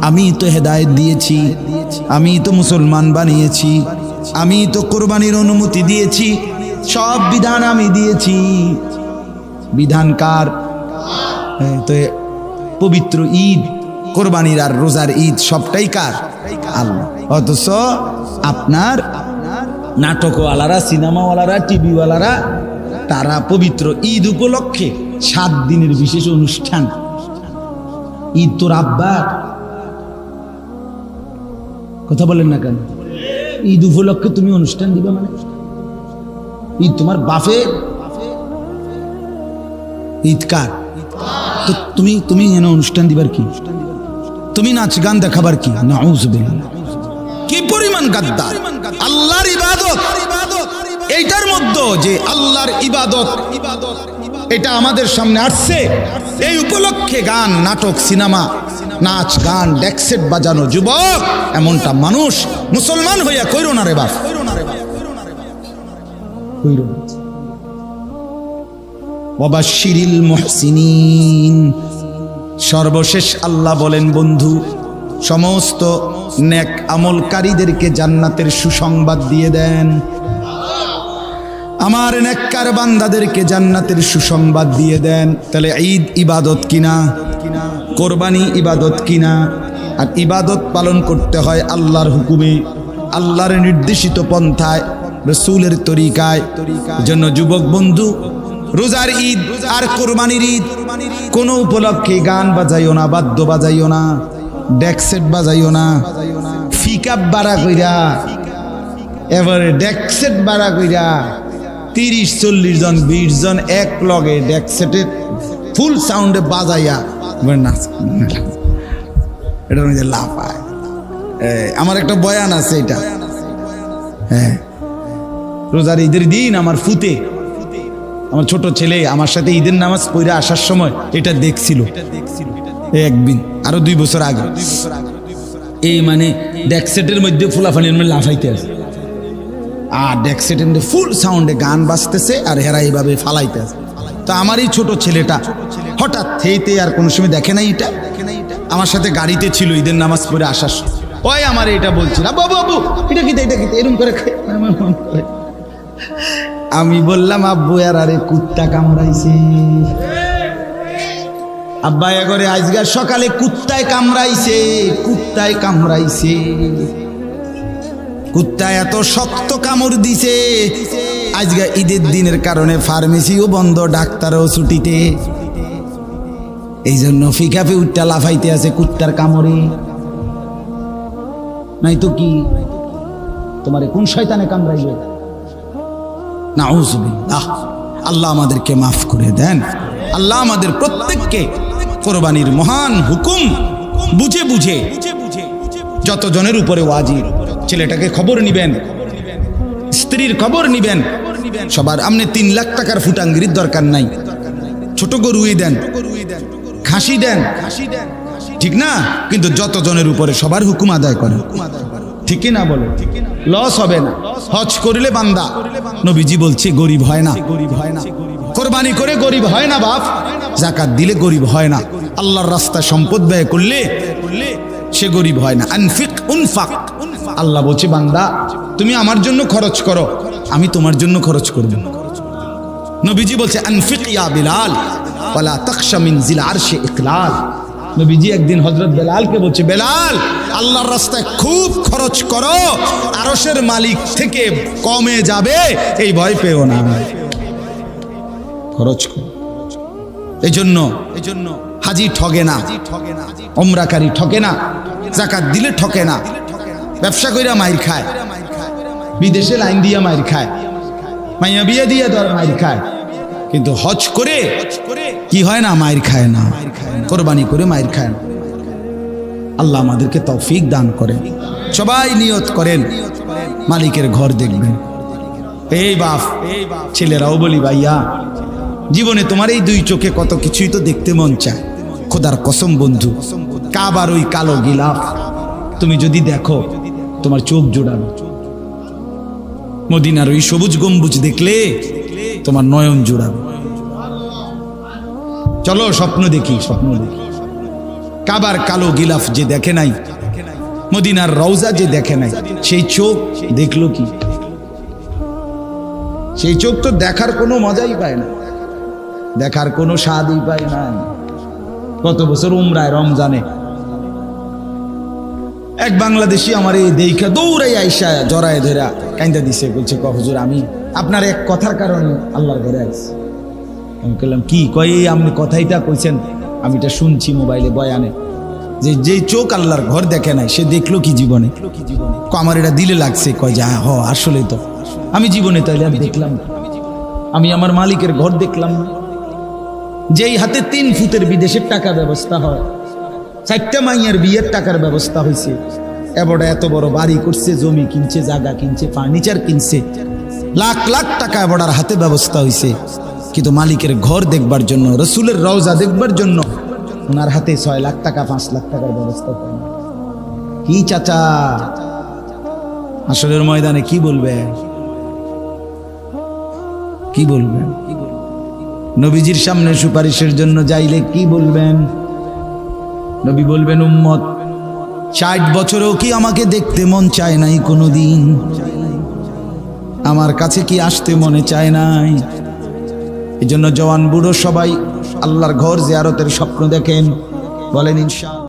S1: আমি তো হেদায়েত দিয়েছি, আমি তো মুসলমান বানিয়েছি, আমি তো কোরবানির অনুমতি দিয়েছি, সব বিধান আমি দিয়েছি। বিধানকার তো পবিত্র ঈদ, কোরবানির আর রোজার ঈদ সবটাই কার? আল্লাহ। অথচ আপনার নাটকওয়ালারা, সিনেমাওয়ালারা, টিভিওয়ালারা তারা পবিত্র ঈদ উপলক্ষে 7 দিনের বিশেষ অনুষ্ঠান। ঈদ তোর আব্বার, কথা বলেন না কেন? ঈদ উপলক্ষে তুমি অনুষ্ঠান দিবে মানে? ঈদ তোমার বাপে, ঈদ কার? তো তুমি এনে অনুষ্ঠান দিবার কি? তুমি নাচ গান দেখাবার কি? নাউযুবিল্লাহ। কি পরিমাণ গাদ্দার! আল্লাহর ইবাদত, এইটার মধ্যে যে আল্লাহর ইবাদত এটা আমাদের সামনে আসছে, এই উপলক্ষে গান, নাটক, সিনেমা, নাচ গান, ডেকসেট বাজানো, যুবক এমনটা মানুষ মুসলমান হইয়া কইরো না রে বাপ, কইরো না। ওয়াবাশশিরিল মুহসিনিন, সর্বশেষ আল্লাহ বলেন, বন্ধু সমস্ত নেক আমলকারীদেরকে জান্নাতের সুসংবাদ দিয়ে দেন। আমার নেককার বান্দাদেরকে জান্নাতের সুসংবাদ দিয়ে দেন। তাহলে ঈদ ইবাদত কিনা? কোরবানি ইবাদত কিনা? আর ইবাদত পালন করতে হয় আল্লাহর হুকুমে, আল্লাহর নির্দেশিত পন্থায়, রাসূলের তরিকায়। জন্য যুবক বন্ধু, রোজার ঈদ আর কোরবানির ঈদ কোন উপলক্ষে গান বাজাইও না, বাদ্য বাজাইও না, ডেক সেট বাজাইও না, ফিকাপ বাড়া কইরা, এবারে ডেক সেট বাড়া কইরা 30-40 জন 20 জন এক লগে ডেক সেটের ফুল সাউন্ডে বাজাইয়া নাচ, এটার মধ্যে লাভ পায়। আমার একটা বয়ান আছে, এটা হ্যাঁ, রোজার ঈদের দিন আমার ফুতে, আমার ছোট ছেলে আমার সাথে ঈদের নামাজ পড়ে আসার সময় এটা দেখছিল একদিন, আরো 2 বছর আগে। এই মানে ডেকসেটের মধ্যে ফুলাফানির মধ্যে লাফাইতে আছে, আর ডেকসেটের মধ্যে ফুল সাউন্ডে গান বাজতেছে, আর হেরা এইভাবে ফালাইতে আছে। তো আমার এই ছোট ছেলেটা হঠাৎ থেইতে, আর কোনো সময় দেখে নাই এটা, আমার সাথে গাড়িতে ছিল ঈদের নামাজ পড়ে আসার সময়, ওই আমার এটা বলছিল, বাবু বাবু এটা কি এরকম করে খায়। আমি বললাম, আব্বু আর আরে কুত্তা কামড়াইছে, আব্বা করে আজকাল সকালে কুত্তায় কামড়াইছে, কুত্তায় কামড়াইছে, কুত্তায় এত শক্ত কামড় দিছে, আজকে ঈদের দিনের কারণে ফার্মেসিও বন্ধ, ডাক্তারও ছুটিতে, এই জন্য ফিকাফে উঠটা লাফাইতে আছে কুত্তার কামড়ে। নাই তো কি, তোমারে কোন শয়তানে কামড়াইবে? নাউযুবিল্লাহ। আল্লাহ আমাদেরকে মাফ করে দেন। আল্লাহ আমাদের প্রত্যেককে কোরবানির মহান হুকুম বুঝে বুঝে, যতজনের উপরে ওয়াজিব, ছেলেটাকে খবর নিবেন, স্ত্রীর খবর নিবেন, সবার। আপনি 3 লাখ টাকার ফুটাঙ্গির দরকার নাই, ছোট গরুই দেন, খাসি দেন, ঠিক না? কিন্তু যতজনের উপরে সবার হুকুম আদায় করেন, ঠিক না? বলে লস হবে না। হজ করিলে বান্দা, নবীজি বলছে গরিব হয় না, কোরবানি করে গরিব হয় না বাপ, যাকাত দিলে গরিব হয় না, আল্লাহর রাস্তায় সম্পদ ব্যয় করলে সে গরিব হয় না। আনফিক উনফাক, আল্লাহ বলছে বান্দা তুমি আমার জন্য খরচ করো, আমি তোমার জন্য খরচ করব। নবীজি বলছে আনফিক ইয়া বিলাল ওয়ালা তাখশা মিন জিল আরশি ইকলাল। নবীজি একদিন হযরত বেলালকে বলছে, বেলাল আল্লাহর রাস্তায় খুব খরচ করো, আরশের মালিক থেকে কমে যাবে এই ভয় পেও না, খরচ করো। এজন্য হাজি ঠগে না, ওমরাকারী ঠকে না, যাকাত দিলে ঠকে না, ব্যবসা কইরা মাইর খায়, বিদেশে লাইন দিয়া মাইর খায়, মাইয়া বিয়ে দিয়ে ধর মাইর খায়, কিন্তু হজ করে কি হয় না? মাইর খায় না, কোরবানি করে মাইর খায় না। আল্লাহ আমাদেরকে তৌফিক দান করেন। সবাই নিয়ত করেন মালিকের ঘর দেখবেন। এই বাপ ছেলেরাও বলি, ভাইয়া জীবনে তোমার এই 2 চোখে কত কিছুই তো দেখতে মন চায়। খোদার কসম বন্ধু, কাবার ওই কালো গিলাফ তুমি যদি দেখো তোমার চোখ জোড়াবে, মদিনার ওই সবুজ গম্বুজ দেখলে তোমার নয়ন জোড়াবে। চলো স্বপ্ন দেখি, স্বপ্ন দেখি। কাবার কালো গিলাফ যে দেখে নাই, মদিনার রওজা যে দেখে নাই, সেই চোখ দেখলো কি? সেই চোখ তো দেখার কোনো মজাই পায় না, দেখার কোনো স্বাদই পায় না। কত বছর উমরায় রমজানে এক বাংলাদেশি আমার এই দেখা দৌড়াই আইসা জড়ায় ধরা কাইন্দা দিছে, বলছে হুজুর আমি আপনার এক কথার কারণে আল্লাহর ঘরে আসছি। আমি বললাম কি? কয় আপনি কথাইটা কইছেন, আমি এটা শুনছি মোবাইলে বয়ানে, যে যেই চোখ আল্লাহর ঘর দেখে নাই সে দেখলো কি জীবনে? আমার এটা দিলে লাগছে। কয় যা হ আসলে তো আমি জীবনে তাইলে আর দেখলাম না, আমি আমার মালিকের ঘর দেখলাম না। যেই হাতে 3 ফুটের বিদেশের টাকা ব্যবস্থা হয়, 4টা মাইয়ার বিয়ের টাকার ব্যবস্থা হয়েছে, এবারে এত বড় বাড়ি করছে, জমি কিনছে, জায়গা কিনছে, ফার্নিচার কিনছে, লাখ লাখ টাকা এবারে হাতে ব্যবস্থা হয়েছে, কিন্তু মালিকের ঘর দেখবার জন্য, রসুলের রওজা দেখবার জন্য ওনার হাতে 6 লাখ টাকা 5 লাখ টাকার ব্যবস্থা হয়। কি চাচা আসলের ময়দানে কি বলবেন? কি বলবেন? নবীজির সামনে সুপারিশের জন্য যাইলে কি বলবেন? নবী বলবেন, উম্মত 60 বছরেও কি আমাকে দেখতে মন চায় নাই কোনোদিন? আমার কাছে কি আসতে মনে চায় নাই? এই জন্য জওয়ান বুড়ো সবাই আল্লাহর ঘর জিয়ারতের স্বপ্ন দেখেন, বলেন ইনশাআল্লাহ।